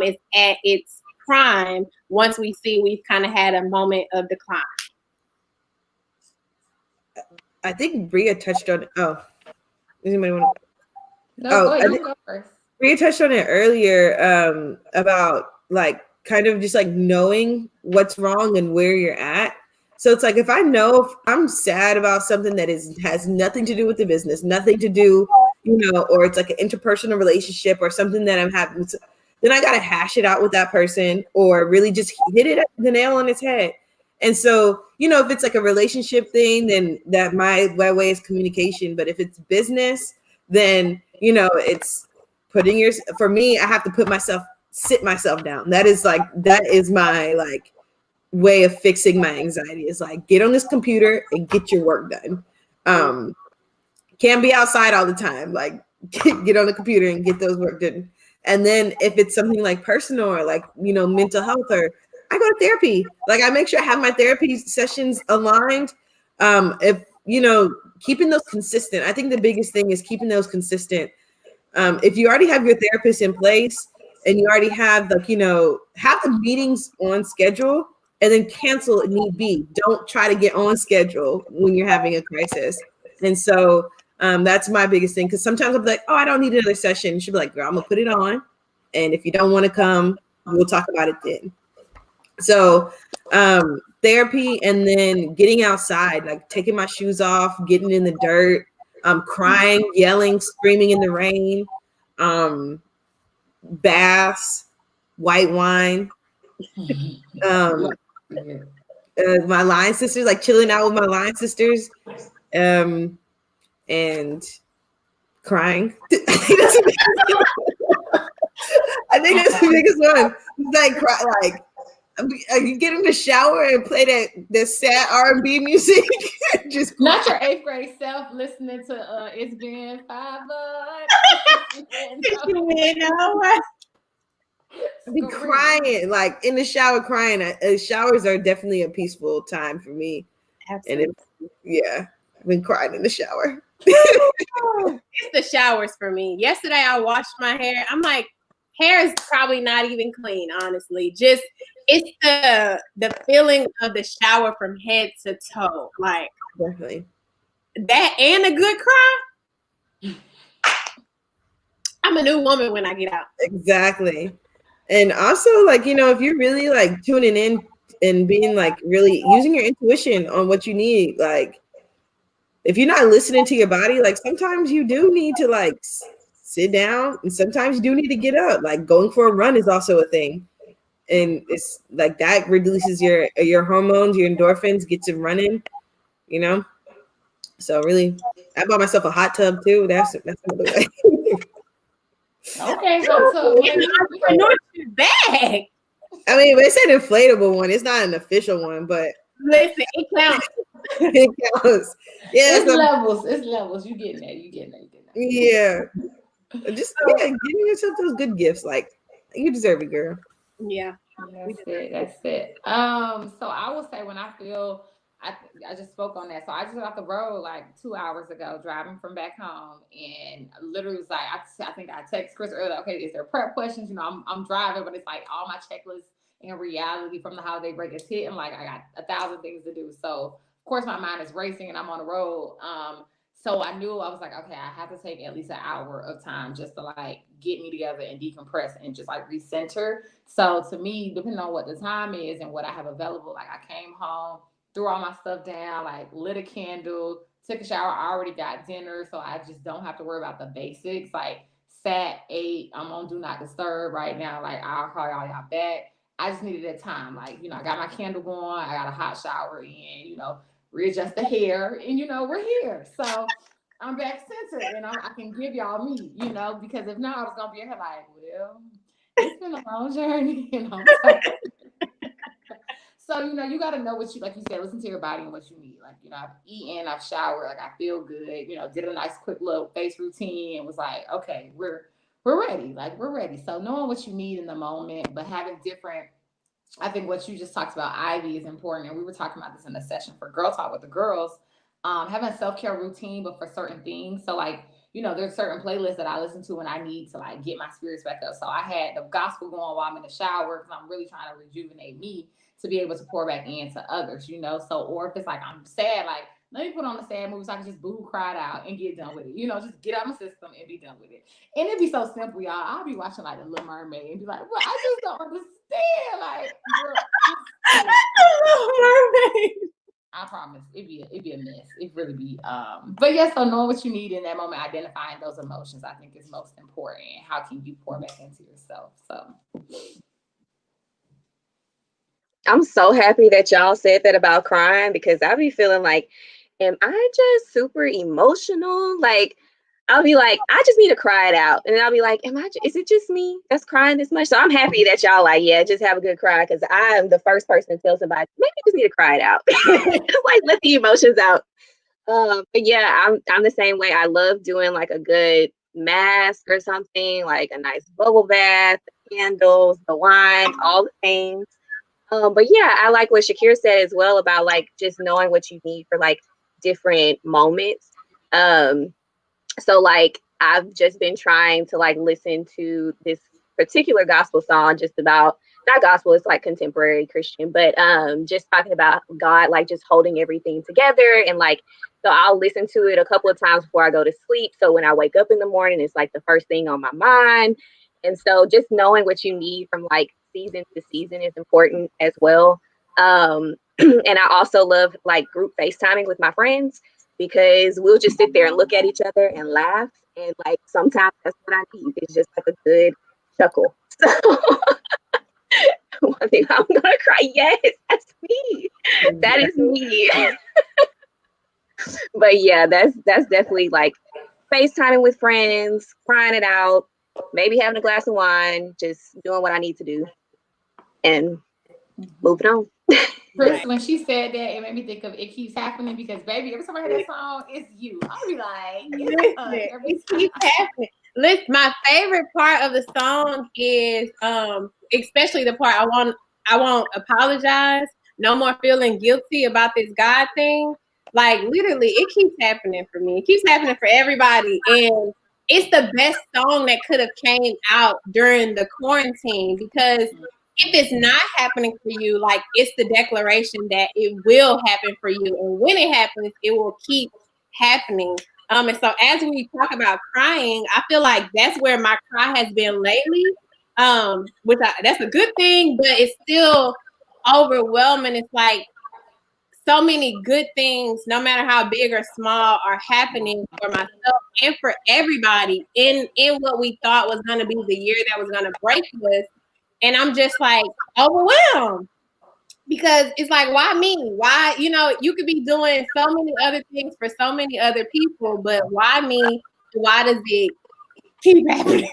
is at its prime once we see we've kind of had a moment of decline? I think Bria touched on, does anybody want to? No, go ahead, you go first. We touched on it earlier about like kind of just like knowing what's wrong and where you're at. So it's like if I know if I'm sad about something that has nothing to do with the business, nothing to do, or it's like an interpersonal relationship or something that I'm having, then I gotta hash it out with that person or really just hit it the nail on its head. And so, if it's like a relationship thing, then that my way is communication. But if it's business, then it's for me, I have to sit myself down. That is my like way of fixing my anxiety, is like get on this computer and get your work done. Can't be outside all the time. Like get on the computer and get those work done. And then if it's something like personal or like, mental health, or I go to therapy. Like I make sure I have my therapy sessions aligned. If, keeping those consistent, I think the biggest thing is keeping those consistent. If you already have your therapist in place and you already have have the meetings on schedule and then cancel if need be. Don't try to get on schedule when you're having a crisis. And so that's my biggest thing. Because sometimes I'm like, oh, I don't need another session. She'll be like, girl, I'm gonna put it on. And if you don't want to come, we'll talk about it then. So therapy, and then getting outside, like taking my shoes off, getting in the dirt, crying, yelling, screaming in the rain, baths, white wine. My line sisters, like chilling out with my line sisters, and crying. I think that's the biggest one. You get in the shower and play that sad R&B music. Just not your 8th grade self listening to It's Been 5 I've been crying, like in the shower, crying. Showers are definitely a peaceful time for me. Absolutely. And I've been crying in the shower. It's the showers for me. Yesterday I washed my hair. I'm like, hair is probably not even clean, honestly. Just it's the feeling of the shower from head to toe. Like definitely that, and a good cry. I'm a new woman when I get out. Exactly. And also, like, if you're really like tuning in and being like really using your intuition on what you need, like if you're not listening to your body, like sometimes you do need to like sit down, and sometimes you do need to get up. Like going for a run is also a thing. And it's like that releases your hormones, your endorphins, gets you running, So really, I bought myself a hot tub too. That's another way. Okay, so bag. I mean, it's an inflatable one. It's not an official one, but listen, it counts. It counts. Yeah, it's levels. It's levels. You getting that? Yeah, just giving yourself those good gifts. Like you deserve it, girl. Yeah, that's it. So I will say when I feel. I just spoke on that. So I just got off the road like 2 hours ago, driving from back home, and literally was like, I think I texted Chris earlier. Okay, is there prep questions? I'm driving, but it's like all my checklists in reality from the holiday break is hit, and like I got 1,000 things to do. So of course my mind is racing, and I'm on the road. So I knew I was like, okay, I have to take at least an hour of time just to like get me together and decompress and just like recenter. So to me, depending on what the time is and what I have available, like I came home, threw all my stuff down, like lit a candle, took a shower. I already got dinner, so I just don't have to worry about the basics. Like sat, ate, I'm on do not disturb right now. Like I'll call y'all back. I just needed that time. Like, I got my candle going, I got a hot shower in, readjust the hair, and we're here. So I'm back centered, and I can give y'all me, because if not, I was gonna be here like, well, it's been a long journey, So, you got to know what like you said, listen to your body and what you need. Like, I've eaten, I've showered, like I feel good, did a nice quick little face routine and was like, okay, we're ready. Like we're ready. So knowing what you need in the moment, but having different, I think what you just talked about, Ivy, is important. And we were talking about this in a session for Girl Talk with the girls, having a self-care routine, but for certain things. So like, there's certain playlists that I listen to when I need to like get my spirits back up. So I had the gospel going while I'm in the shower because I'm really trying to rejuvenate me to be able to pour back into others, So, or if it's like I'm sad, like let me put on a sad movie so I can just boo cry it out and get done with it. You know, just get out my system and be done with it. And it'd be so simple, y'all. I'll be watching like The Little Mermaid and be like, well, I just don't understand. Like, Little Mermaid. I promise it'd be a mess. It really be. But yeah, so knowing what you need in that moment, identifying those emotions, I think is most important. How can you pour back into yourself? So I'm so happy that y'all said that about crying, because I be feeling like, am I just super emotional? Like, I'll be like, I just need to cry it out. And then I'll be like, is it just me that's crying this much? So I'm happy that y'all like, yeah, just have a good cry, because I'm the first person to tell somebody, maybe you just need to cry it out. Like, let the emotions out. But yeah, I'm the same way. I love doing like a good mask or something, like a nice bubble bath, the candles, the wine, all the things. But yeah, I like what Shaquira said as well about like just knowing what you need for like different moments. So like I've just been trying to like listen to this particular gospel song, just about, not gospel, it's like contemporary Christian, but just talking about God, like just holding everything together. And like, so I'll listen to it a couple of times before I go to sleep. So when I wake up in the morning, it's like the first thing on my mind. And so just knowing what you need from like season to season is important as well. And I also love like group FaceTiming with my friends, because we'll just sit there and look at each other and laugh. And like, sometimes that's what I need. It's just like a good chuckle. So one thing, I'm gonna cry. Yes, that's me. That is me. But yeah, that's definitely like FaceTiming with friends, crying it out, maybe having a glass of wine, just doing what I need to do and moving on. Chris, when she said that, it made me think of It Keeps Happening, because baby, every time I hear that song, it's you. I'll be like, It keeps happening. Listen, my favorite part of the song is especially the part I won't apologize. No more feeling guilty about this God thing. Like literally, it keeps happening for me. It keeps happening for everybody. And it's the best song that could have came out during the quarantine, because if it's not happening for you, like it's the declaration that it will happen for you. And when it happens, it will keep happening. And so as we talk about crying, I feel like that's where my cry has been lately. That's a good thing, but it's still overwhelming. It's like so many good things, no matter how big or small, are happening for myself and for everybody in what we thought was going to be the year that was going to break us. And I'm just like overwhelmed, because it's like, why me? Why, you could be doing so many other things for so many other people, but why me? Why does it keep happening?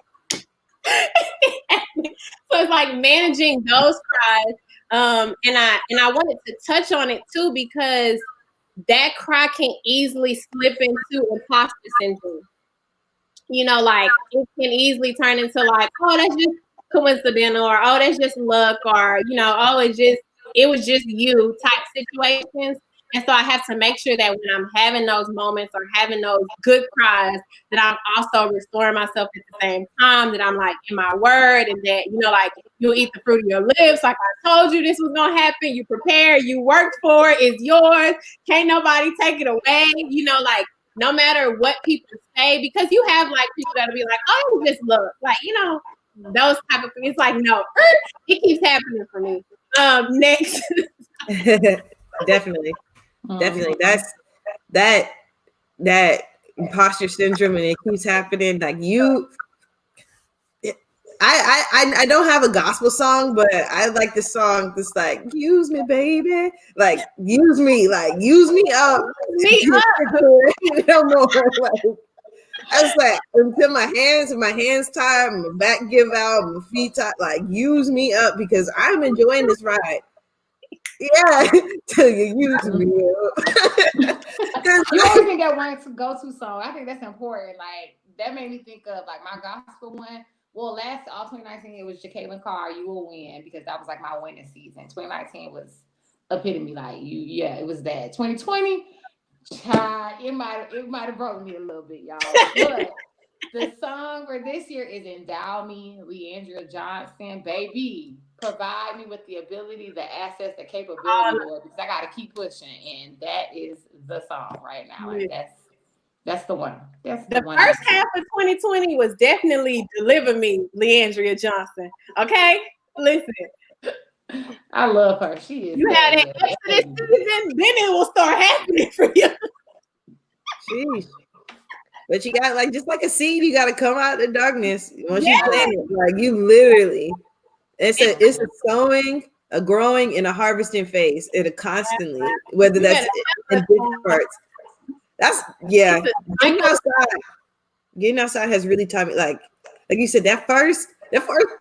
So it's like managing those cries. And I wanted to touch on it too, because that cry can easily slip into imposter syndrome. Like it can easily turn into like, oh, that's just coincidental, or oh, that's just luck, or oh, it was just you type situations. And so I have to make sure that when I'm having those moments or having those good cries, that I'm also restoring myself at the same time, that I'm like in my word, and that, like you'll eat the fruit of your lips. Like I told you this was going to happen. You prepared, you worked for it, it's yours. Can't nobody take it away. Like no matter what people say, because you have like people that'll be like, oh, just look, like, those type of things. It's like, no, it keeps happening for me. Next. Definitely. That's that imposter syndrome, and it keeps happening. Like I don't have a gospel song, but I like the song that's like, use me, baby. Like, use me up. No more. Like, I was like, until my hands tired, my back give out, my feet tired, like, use me up, because I'm enjoying this ride. Yeah, till you use me. You always think that one to go-to song. I think that's important. Like that made me think of like my gospel one. Well, all 2019 it was Jacqueline Carr, You Will Win, because that was like my winning season. 2019 was epitome, like it was that. 2020, it might have broken me a little bit, y'all. But The song for this year is Endow Me, Leandria Johnson. Baby, provide me with the ability, the access, the capability, Lord, because I got to keep pushing. And that is the song right now. Like that's the one. That's the one. First half of 2020 was definitely Deliver Me, Leandria Johnson. Okay? Listen. I love her. She is. You had that Exodus season, then it will start happening for you. Sheesh. But you got just like a seed, you got to come out of the darkness once you plant it. Like you literally, it's a sowing, a growing, and a harvesting phase. It constantly, whether that's in different parts. That's Getting outside has really taught me, like you said, that first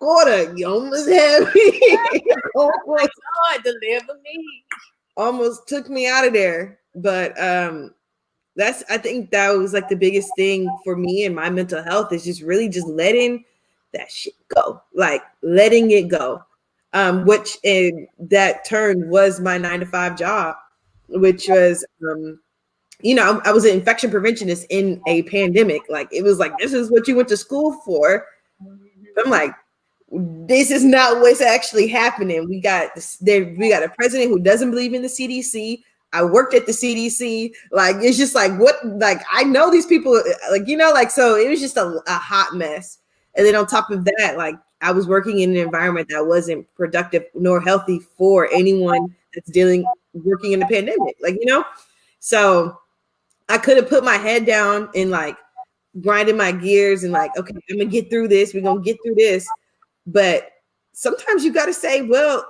quarter, you almost had me. Lord, deliver me. Almost took me out of there, but I think that was like the biggest thing for me and my mental health is just really just letting that shit go, like letting it go. Which in that turn was my 9-to-5 job, which was, I was an infection preventionist in a pandemic. Like it was like, this is what you went to school for. I'm like, this is not what's actually happening. We got a president who doesn't believe in the CDC. I worked at the CDC. Like, it's just like, what, like, I know these people, like, so it was just a hot mess. And then on top of that, like, I was working in an environment that wasn't productive nor healthy for anyone that's working in the pandemic, so I could have put my head down and like grinding my gears and like, okay, I'm gonna get through this. We're gonna get through this. But sometimes you got to say, well,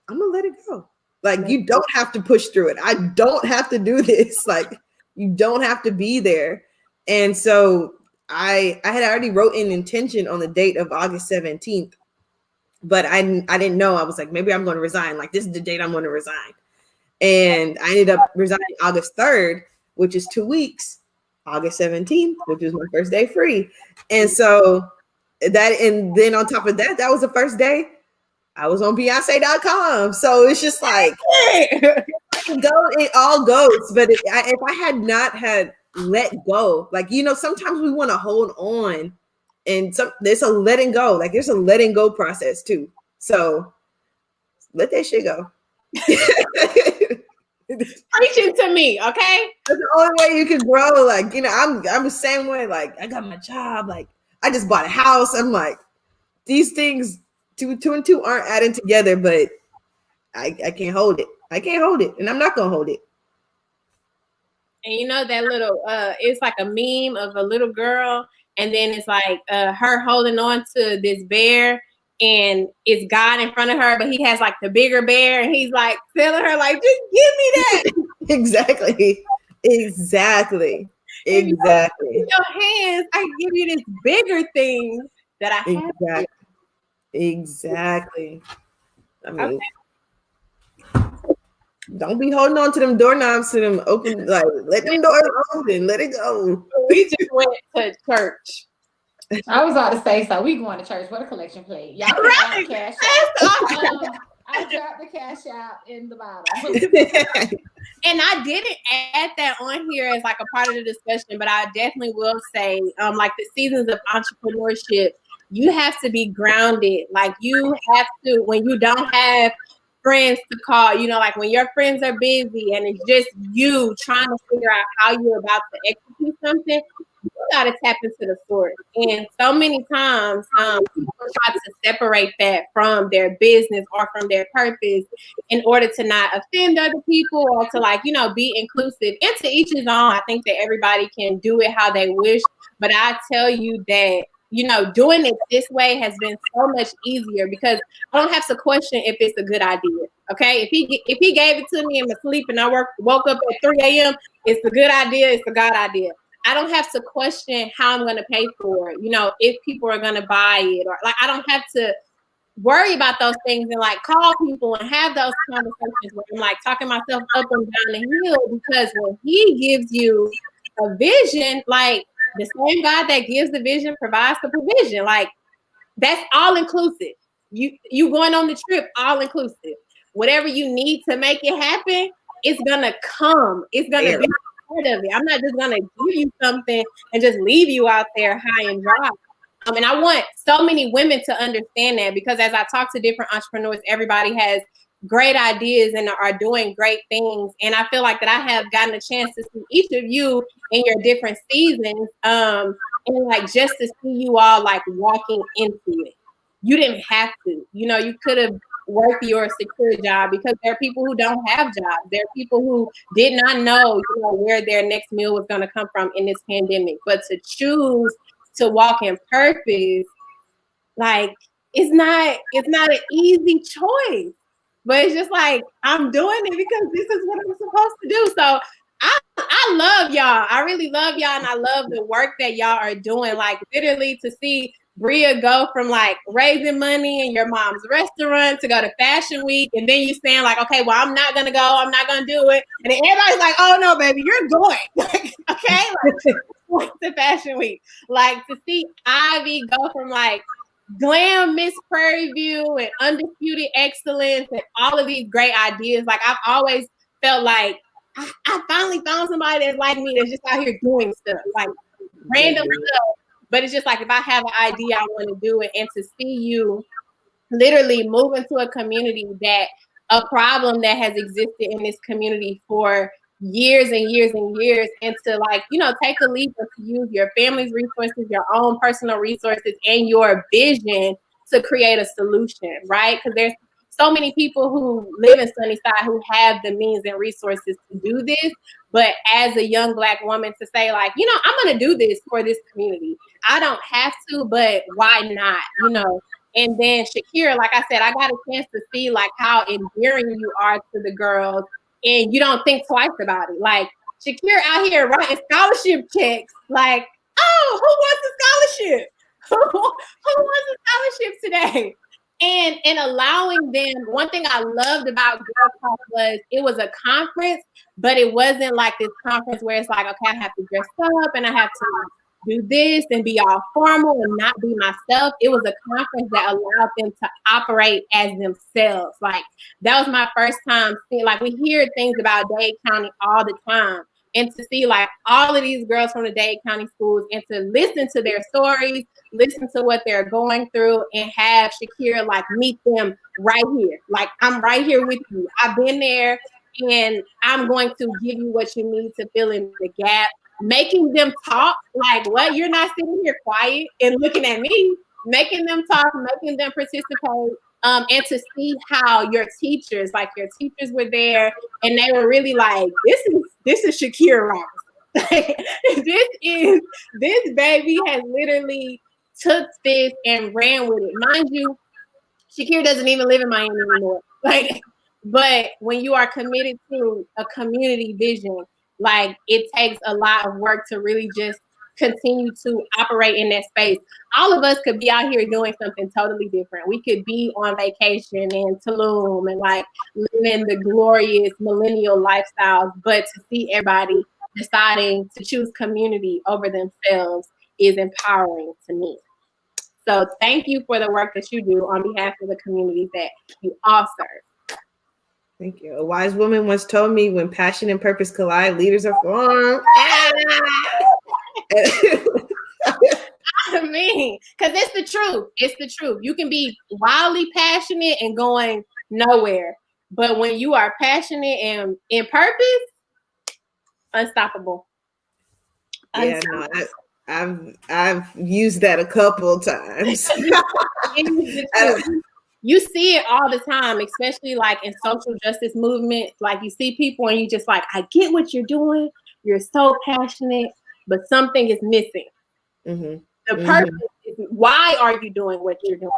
I'm gonna let it go. Like you don't have to push through it. I don't have to do this. Like you don't have to be there. And so I had already wrote an intention on the date of August 17th, but I didn't know. I was like, maybe I'm going to resign. Like this is the date I'm going to resign. And I ended up resigning August 3rd, which is 2 weeks, August 17th, which was my first day free. And so and then on top of that, that was the first day I was on Beyonce.com. So it's just like, it all goes. But if I had not had let go, like, sometimes we want to hold on and there's a letting go. Like there's a letting go process too. So let that shit go. Preaching to me, okay? That's the only way you can grow. Like, I'm the same way. Like I got my job. Like I just bought a house. I'm like, these things, two and two aren't adding together, but I can't hold it. I can't hold it, and I'm not gonna hold it. And that little, it's like a meme of a little girl, and then it's like her holding on to this bear, and it's God in front of her, but he has like the bigger bear, and he's like telling her, like, just give me that. Exactly. In your hands, I give you this bigger thing that I have. Exactly. I mean, don't be holding on to them doorknobs, to them open, like let them doors open, let it go. We just went to church. I was about to say, so we going to church. What a collection plate. Y'all can add cash out. I dropped the cash out in the bottom. And I didn't add that on here as like a part of the discussion, but I definitely will say, like the seasons of entrepreneurship, you have to be grounded. Like you have to, when you don't have friends to call, like when your friends are busy and it's just you trying to figure out how you're about to execute something, you got to tap into the source. And so many times people try to separate that from their business or from their purpose in order to not offend other people or to be inclusive. And to each his own. I think that everybody can do it how they wish. But I tell you that, doing it this way has been so much easier because I don't have to question if it's a good idea. Okay. If he gave it to me in my sleep and I woke up at 3 a.m., it's a good idea. It's a God idea. I don't have to question how I'm going to pay for it. If people are going to buy it, or I don't have to worry about those things and call people and have those conversations where I'm talking myself up and down the hill, because when he gives you a vision, the same God that gives the vision provides the provision. That's all inclusive. You going on the trip, all inclusive. Whatever you need to make it happen, it's gonna come. It's gonna be part of it. I'm not just gonna give you something and just leave you out there high and dry. And I want so many women to understand that, because as I talk to different entrepreneurs, everybody has great ideas and are doing great things. And I feel like that I have gotten a chance to see each of you in your different seasons, and like just to see you all like walking into it. You didn't have to, you could have worked your secure job, because there are people who don't have jobs. There are people who did not know, where their next meal was going to come from in this pandemic. But to choose to walk in purpose, like it's not an easy choice. But it's just like, I'm doing it because this is what I'm supposed to do. So I love y'all. I really love y'all, and I love the work that y'all are doing. Like literally to see Bria go from like raising money in your mom's restaurant to go to Fashion Week, and then you saying like, okay, well, I'm not gonna go, I'm not gonna do it, and then everybody's like, oh no, baby, you're going. Like, okay, like to Fashion Week. Like to see Ivy go from like glam Miss Prairie View and undisputed excellence and all of these great ideas. Like I've always felt like I finally found somebody that's like me, that's just out here doing stuff, like random stuff. But it's just like, if I have an idea, I want to do it. And to see you literally move into a community, that a problem that has existed in this community for years and years and years, and to like, take a leap and to use your family's resources, your own personal resources, and your vision to create a solution, right? Because there's so many people who live in Sunnyside who have the means and resources to do this. But as a young Black woman, to say like, I'm going to do this for this community. I don't have to, but why not? And then Shaquira, like I said, I got a chance to see like how endearing you are to the girls, and you don't think twice about it. Like Shaquira out here writing scholarship checks. Like, oh, who wants a scholarship? Who wants a scholarship today? And allowing them, one thing I loved about Girl Talk was it was a conference, but it wasn't like this conference where it's like, okay, I have to dress up and I have to do this and be all formal and not be myself. It was a conference that allowed them to operate as themselves. Like that was my first time seeing, like we hear things about Dade County all the time. And to see like all of these girls from the Dade County schools, and to listen to their stories, listen to what they're going through, and have Shaquira like meet them right here. Like, I'm right here with you. I've been there, and I'm going to give you what you need to fill in the gap. Making them talk, like, what? You're not sitting here quiet and looking at me. Making them talk, making them participate. And to see how your teachers were there, and they were really like, this is Shaquira Robinson. This baby has literally took this and ran with it. Mind you, Shaquira doesn't even live in Miami anymore. Like, but when you are committed to a community vision, like it takes a lot of work to really just continue to operate in that space. All of us could be out here doing something totally different. We could be on vacation in Tulum and like living the glorious millennial lifestyles, but to see everybody deciding to choose community over themselves is empowering to me. So thank you for the work that you do on behalf of the communities that you all serve. Thank you. A wise woman once told me, when passion and purpose collide, leaders are formed. I mean, because it's the truth. It's the truth. You can be wildly passionate and going nowhere. But when you are passionate and in purpose, unstoppable. Yeah, no, I've used that a couple times. You see it all the time, especially like in social justice movement. Like you see people and you just like, I get what you're doing. You're so passionate, but something is missing. Mm-hmm. The purpose is, why are you doing what you're doing,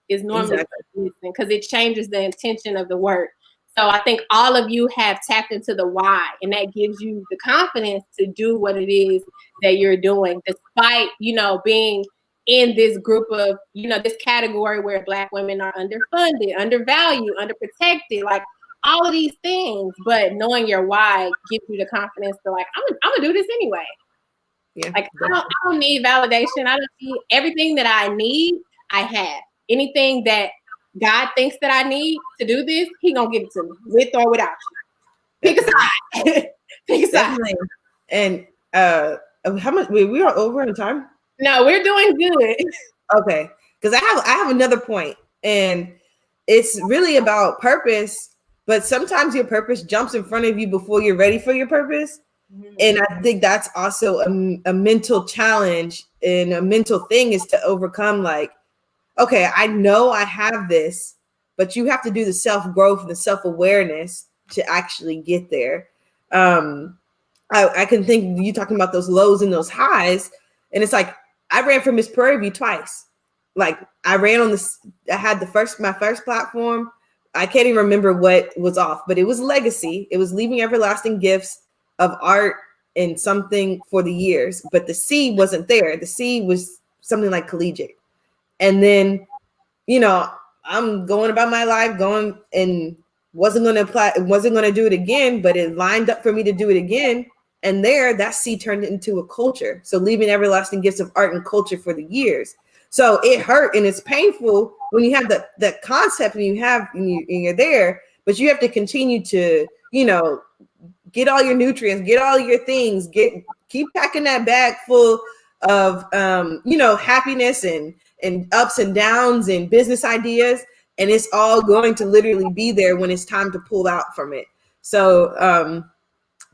is normally missing, because it changes the intention of the work. So I think all of you have tapped into the why, and that gives you the confidence to do what it is that you're doing, despite, being in this group of, this category where Black women are underfunded, undervalued, underprotected, like all of these things. But knowing your why gives you the confidence to like, I'm gonna do this anyway. Yeah, like I don't need validation. I don't need everything that I need. I have anything that God thinks that I need to do this, He gonna give it to me, with or without you. Pick a side. Pick a side. And how much we are over in time? No, we're doing good. Okay, because I have another point, and it's really about purpose. But sometimes your purpose jumps in front of you before you're ready for your purpose, and I think that's also a mental challenge and a mental thing is to overcome. Like, okay, I know I have this, but you have to do the self growth and the self awareness to actually get there. I can think you talking about those lows and those highs, and it's like I ran for Miss Prairie View twice. Like I ran on this, I had my first platform. I can't even remember what was off, but it was legacy. It was leaving everlasting gifts of art and something for the years, but the C wasn't there. The C was something like collegiate. And then, I'm going about my life, going and wasn't going to do it again, but it lined up for me to do it again. And there, that C turned into a culture. So leaving everlasting gifts of art and culture for the years. So it hurt and it's painful when you have that concept and you're there, but you have to continue to, get all your nutrients, get all your things, keep packing that bag full of, happiness and ups and downs and business ideas. And it's all going to literally be there when it's time to pull out from it. So,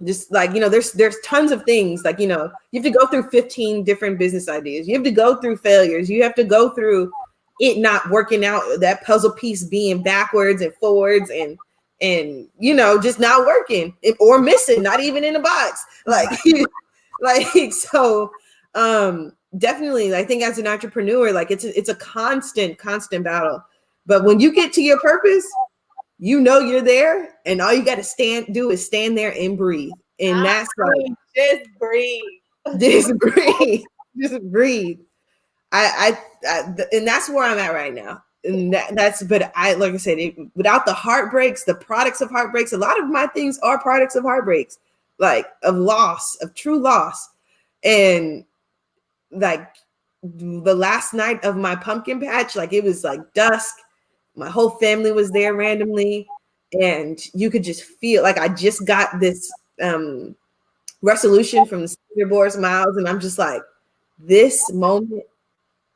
just like, there's tons of things like, you have to go through 15 different business ideas. You have to go through failures. You have to go through it not working out, that puzzle piece being backwards and forwards and just not working or missing, not even in a box. Like, so definitely, I think as an entrepreneur, like it's a constant battle. But when you get to your purpose, you're there, and all you got to do is stand there and breathe. And that's like just breathe. Just breathe. Just breathe. I and that's where I'm at right now. And but like I said, without the heartbreaks, the products of heartbreaks, a lot of my things are products of heartbreaks, like of loss, of true loss. And like the last night of my pumpkin patch, like it was like dusk. My whole family was there randomly, and you could just feel like I just got this resolution from the Senior Boris Miles, and I'm just like, this moment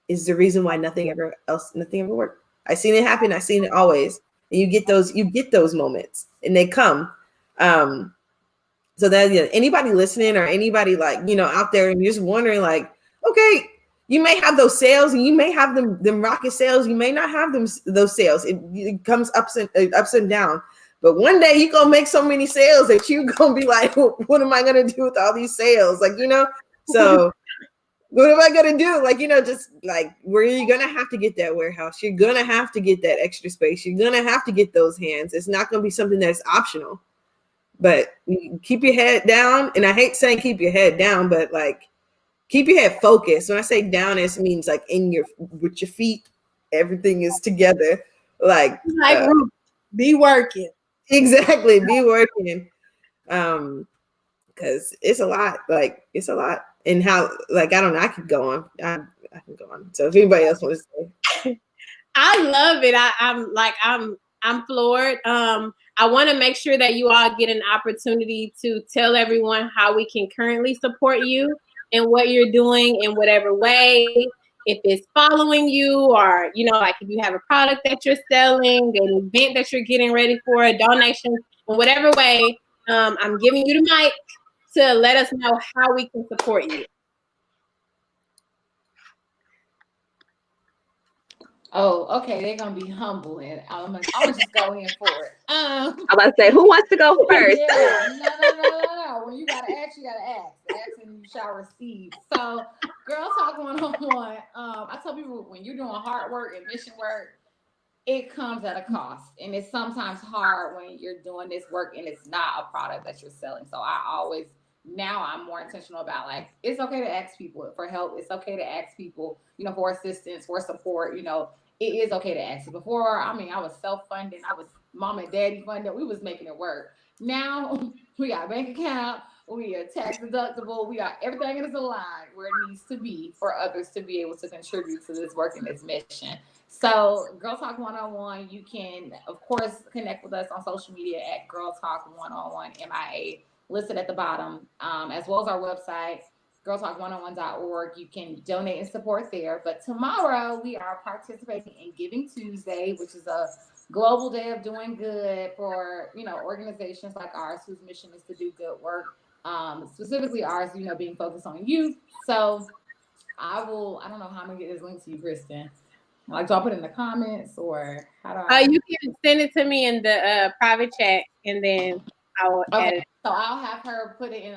is the reason why nothing ever worked. I seen it happen. I seen it always. And you get those moments, and they come. So that anybody listening or anybody out there and you're just wondering, like, okay, you may have those sales and you may have them rocket sales. You may not have those sales. It comes ups and down. But one day you're gonna make so many sales that you're gonna be like, what am I gonna do with all these sales? Like, so what am I gonna do? Like, just like where you're gonna have to get that warehouse. You're gonna have to get that extra space. You're gonna have to get those hands. It's not gonna be something that's optional. But keep your head down. And I hate saying keep your head down, but like keep your head focused. When I say down, it means like with your feet, everything is together. Like be working. Exactly, be working. Because it's a lot. Like it's a lot. And how, like, I don't know, I could go on. I can go on. So if anybody else wants to say. I love it. I'm floored. I want to make sure that you all get an opportunity to tell everyone how we can currently support you and what you're doing in whatever way. If it's following you, or like if you have a product that you're selling, an event that you're getting ready for, a donation, in whatever way, I'm giving you the mic to let us know how we can support you. Oh, okay. They're gonna be humble, and I'm gonna just go in for it. I'm about to say, who wants to go first? Yeah, no. When you gotta ask, you gotta ask. Ask and you shall receive. So, Girl Talk 101. I tell people when you're doing hard work and mission work, it comes at a cost, and it's sometimes hard when you're doing this work and it's not a product that you're selling. So now I'm more intentional about, like, it's okay to ask people for help. It's okay to ask people, for assistance, for support. It is okay to ask. Before, I was self-funding. I was mom and daddy funding. We was making it work. Now we got a bank account. We are tax deductible. We got everything is aligned where it needs to be for others to be able to contribute to this work and this mission. So, Girl Talk 101, you can, of course, connect with us on social media at Girl Talk 101 MIA listed at the bottom, as well as our website, girltalk101.org. You can donate and support there. But tomorrow we are participating in Giving Tuesday, which is a global day of doing good for, organizations like ours whose mission is to do good work. Specifically ours, being focused on youth. So I don't know how I'm gonna get this link to you, Kristen. Like, do I put it in the comments or how do I? You can send it to me in the private chat, and then I will add it. So I'll have her put it in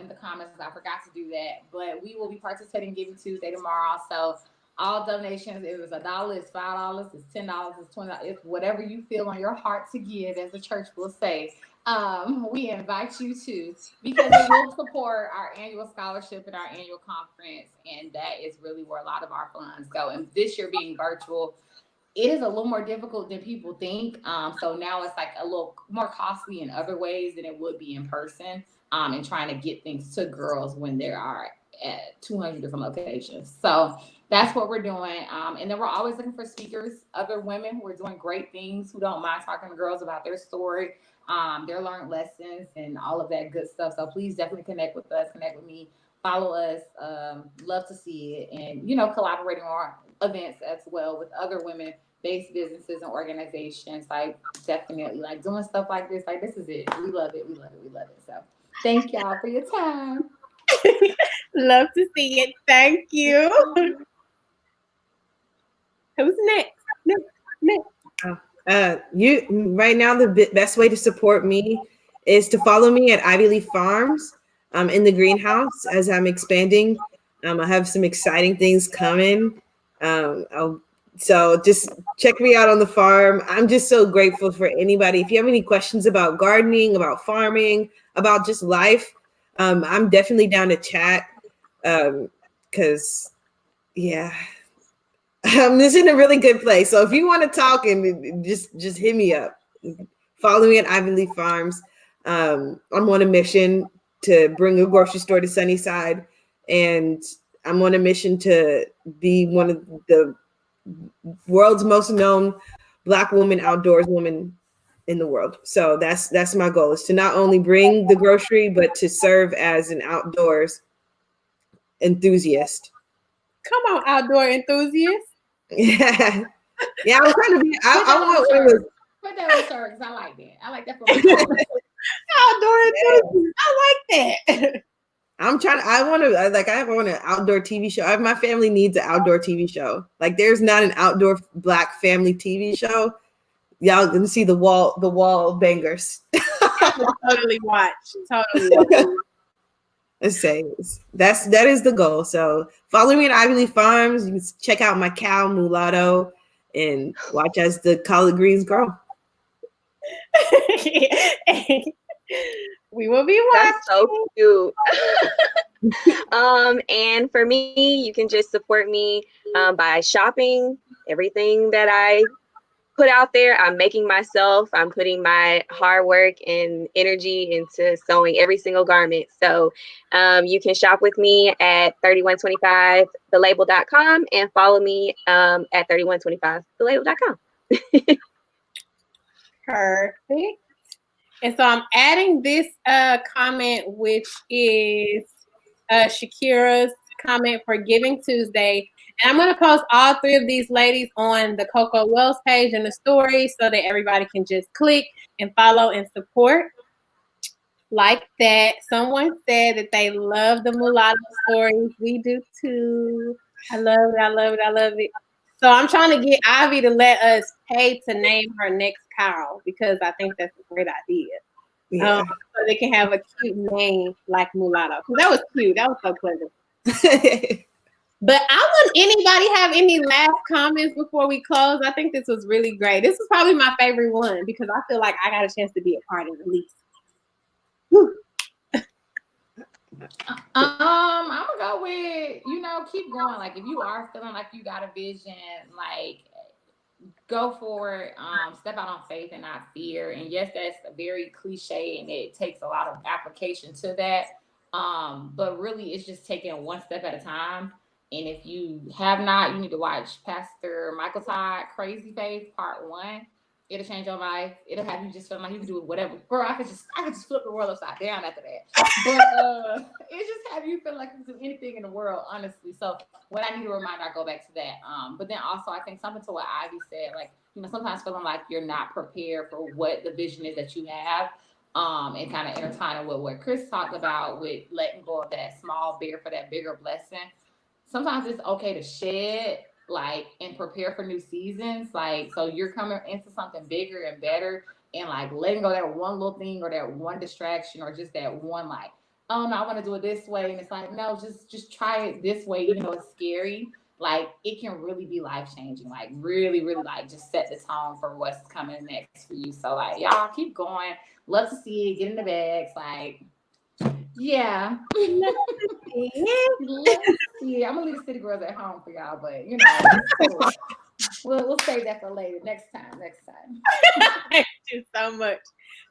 the comments. I forgot to do that, but we will be participating in Giving Tuesday tomorrow. So all donations, if it's $1, it's $5, it's $10, it's $20, it's whatever you feel on your heart to give, as the church will say. We invite you to, because it will support our annual scholarship and our annual conference, and that is really where a lot of our funds go. And this year being virtual, it is a little more difficult than people think. So now it's like a little more costly in other ways than it would be in person. And trying to get things to girls when there are at 200 different locations. So that's what we're doing. And then we're always looking for speakers, other women who are doing great things, who don't mind talking to girls about their story, their learned lessons, and all of that good stuff. So please definitely connect with us, connect with me, follow us. Love to see it. And, collaborating on events as well with other women based businesses and organizations. Like, definitely, like, doing stuff like this. Like, this is it. We love it. We love it. We love it. So thank y'all for your time. Love to see it. Thank you. Who's next? You right now, the best way to support me is to follow me at Ivy Leaf Farms. In the greenhouse as I'm expanding. I have some exciting things coming. So just check me out on the farm. I'm just so grateful for anybody. If you have any questions about gardening, about farming, about just life, I'm definitely down to chat. Because I'm just in a really good place. So if you want to talk, and just hit me up. Follow me at Ivy Leaf Farms. I'm on a mission to bring a grocery store to Sunnyside, and I'm on a mission to be one of the world's most known Black woman outdoors woman in the world. So that's my goal, is to not only bring the grocery, but to serve as an outdoors enthusiast. Come on, outdoor enthusiast. Yeah. Yeah, I'm trying to be. I want one of those. Put that on shirt, because I like that. I like that for my outdoor enthusiast. I like that. I want an outdoor TV show. My family needs an outdoor TV show. Like, there's not an outdoor Black family TV show. Y'all gonna see the wall bangers. Totally watch. Let's say that is the goal. So follow me at Ivy Leaf Farms. You can check out my cow Mulatto and watch as the collard greens grow. We will be watching. That's so cute. And for me, you can just support me by shopping. Everything that I put out there, I'm making myself. I'm putting my hard work and energy into sewing every single garment. So you can shop with me at 3125thelabel.com and follow me at 3125thelabel.com. Perfect. And so I'm adding this comment, which is Shakira's comment for Giving Tuesday. And I'm going to post all three of these ladies on the Coco Wells page in the story so that everybody can just click and follow and support. Like that. Someone said that they love the mulatto stories. We do too. I love it. I love it. I love it. So I'm trying to get Ivy to let us pay to name her next cow, because I think that's a great idea. Yeah. So they can have a cute name like Mulatto. That was cute. That was so clever. But I want anybody have any last comments before we close. I think this was really great. This was probably my favorite one because I feel like I got a chance to be a part of it at least. Whew. I'm gonna go with, keep going. Like, if you are feeling like you got a vision, like, go for it. Step out on faith and not fear. And yes, that's very cliche and it takes a lot of application to that. But really it's just taking one step at a time. And if you have not, you need to watch Pastor Michael Todd Crazy Faith Part 1. It'll change your life. It'll have you just feel like you can do whatever. Girl, I could just flip the world upside down after that. But it just have you feel like you can do anything in the world, honestly. So when I need a reminder, I go back to that. But then also I think something to what Ivy said, like, sometimes feeling like you're not prepared for what the vision is that you have. And kind of intertwining with what Chris talked about with letting go of that small bear for that bigger blessing. Sometimes it's okay to shed, like, and prepare for new seasons. Like, so you're coming into something bigger and better, and like letting go of that one little thing or that one distraction or just that one, like, oh no, I want to do it this way. And it's like, no, just try it this way, even though it's scary. Like, it can really be life changing. Like, really, really, like, just set the tone for what's coming next for you. So like, y'all keep going. Love to see it. Get in the bags. Like, yeah. Let's see. I'm gonna leave the city girls at home for y'all, but we'll save that for later. Next time. Thank you so much.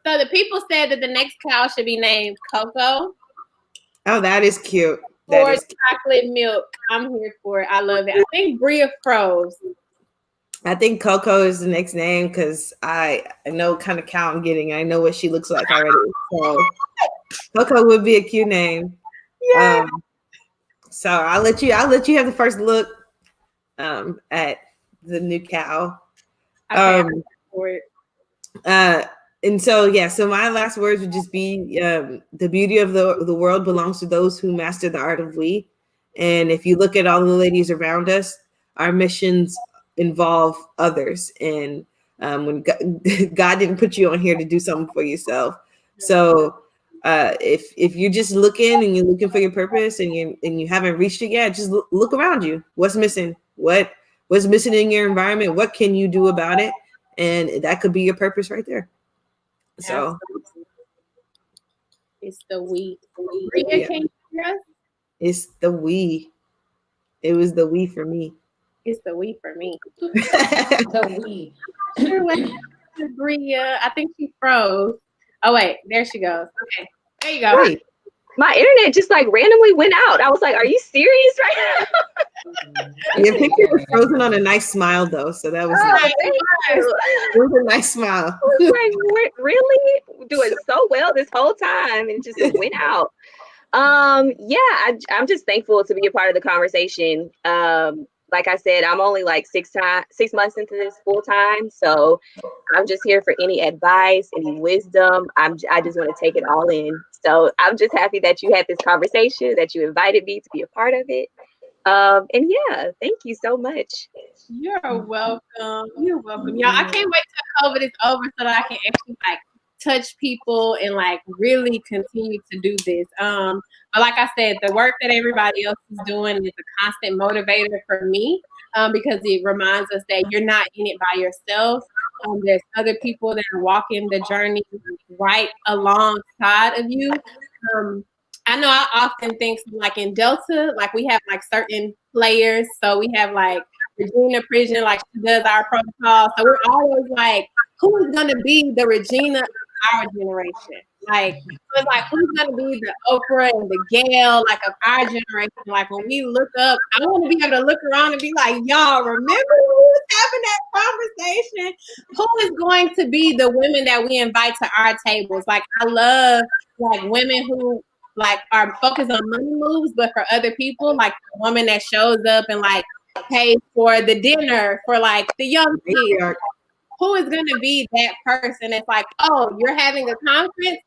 So the people said that the next cow should be named Coco. Oh, that is cute. Or chocolate milk. I'm here for it. I love it. I think Bria froze. I think Coco is the next name because I know kind of cow I'm getting. I know what she looks like already. So Coco would be a cute name. Yeah. So I'll let you have the first look at the new cow. Okay, for it. And so so my last words would just be the beauty of the world belongs to those who master the art of we. And if you look at all the ladies around us, our missions involve others. And when God didn't put you on here to do something for yourself. So if you're just looking and you're looking for your purpose and you haven't reached it yet, just look around you. What's missing? What's missing in your environment? What can you do about it? And that could be your purpose right there. So it's the we. Bria, can you hear us? It's the we. It was the we for me. It's the we for me. The we. Bria, I think she froze. Oh wait, there she goes. Okay, there you go. Wait. My internet just like randomly went out. I was like, "Are you serious right now?" Your picture was frozen on a nice smile though, so that was nice. It was a nice smile. I was like, really doing so well this whole time, and it just went out. I'm just thankful to be a part of the conversation. Like I said, I'm only like 6 months into this full time, so I'm just here for any advice, any wisdom. I just want to take it all in. So I'm just happy that you had this conversation, that you invited me to be a part of it. And yeah, thank you so much. You're welcome. You're welcome, y'all. I can't wait till COVID is over so that I can actually like touch people and like really continue to do this. But like I said, the work that everybody else is doing is a constant motivator for me, because it reminds us that you're not in it by yourself. There's other people that are walking the journey right alongside of you. I know I often think like in Delta, like we have like certain players. So we have like Regina Prison, like she does our protocol. So we're always like, who is going to be the Regina of our generation? Like, it's like, who's going to be the Oprah and the Gail, like, of our generation? Like, when we look up, I want to be able to look around and be like, y'all, remember who was having that conversation? Who is going to be the women that we invite to our tables? Like, I love, like, women who, like, are focused on money moves, but for other people, like, the woman that shows up and, like, pays for the dinner for, like, the young kids. Who is going to be that person that's like, oh, you're having a conference?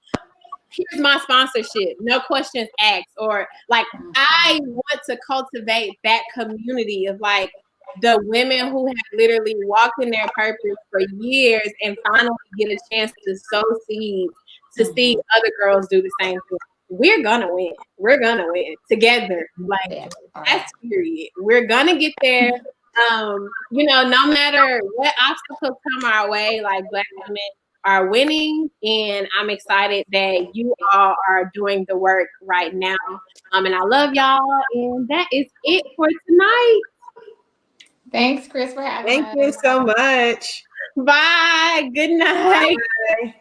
Here's my sponsorship. No questions asked. Or like, I want to cultivate that community of like the women who have literally walked in their purpose for years and finally get a chance to sow seeds to see other girls do the same thing. We're going to win. We're going to win together. Like, that's period. We're going to get there. No matter what obstacles come our way, like Black women are winning, and I'm excited that you all are doing the work right now. And I love y'all, and that is it for tonight. Thanks, Chris, for having us. Thank you so much. Bye. Good night. Bye.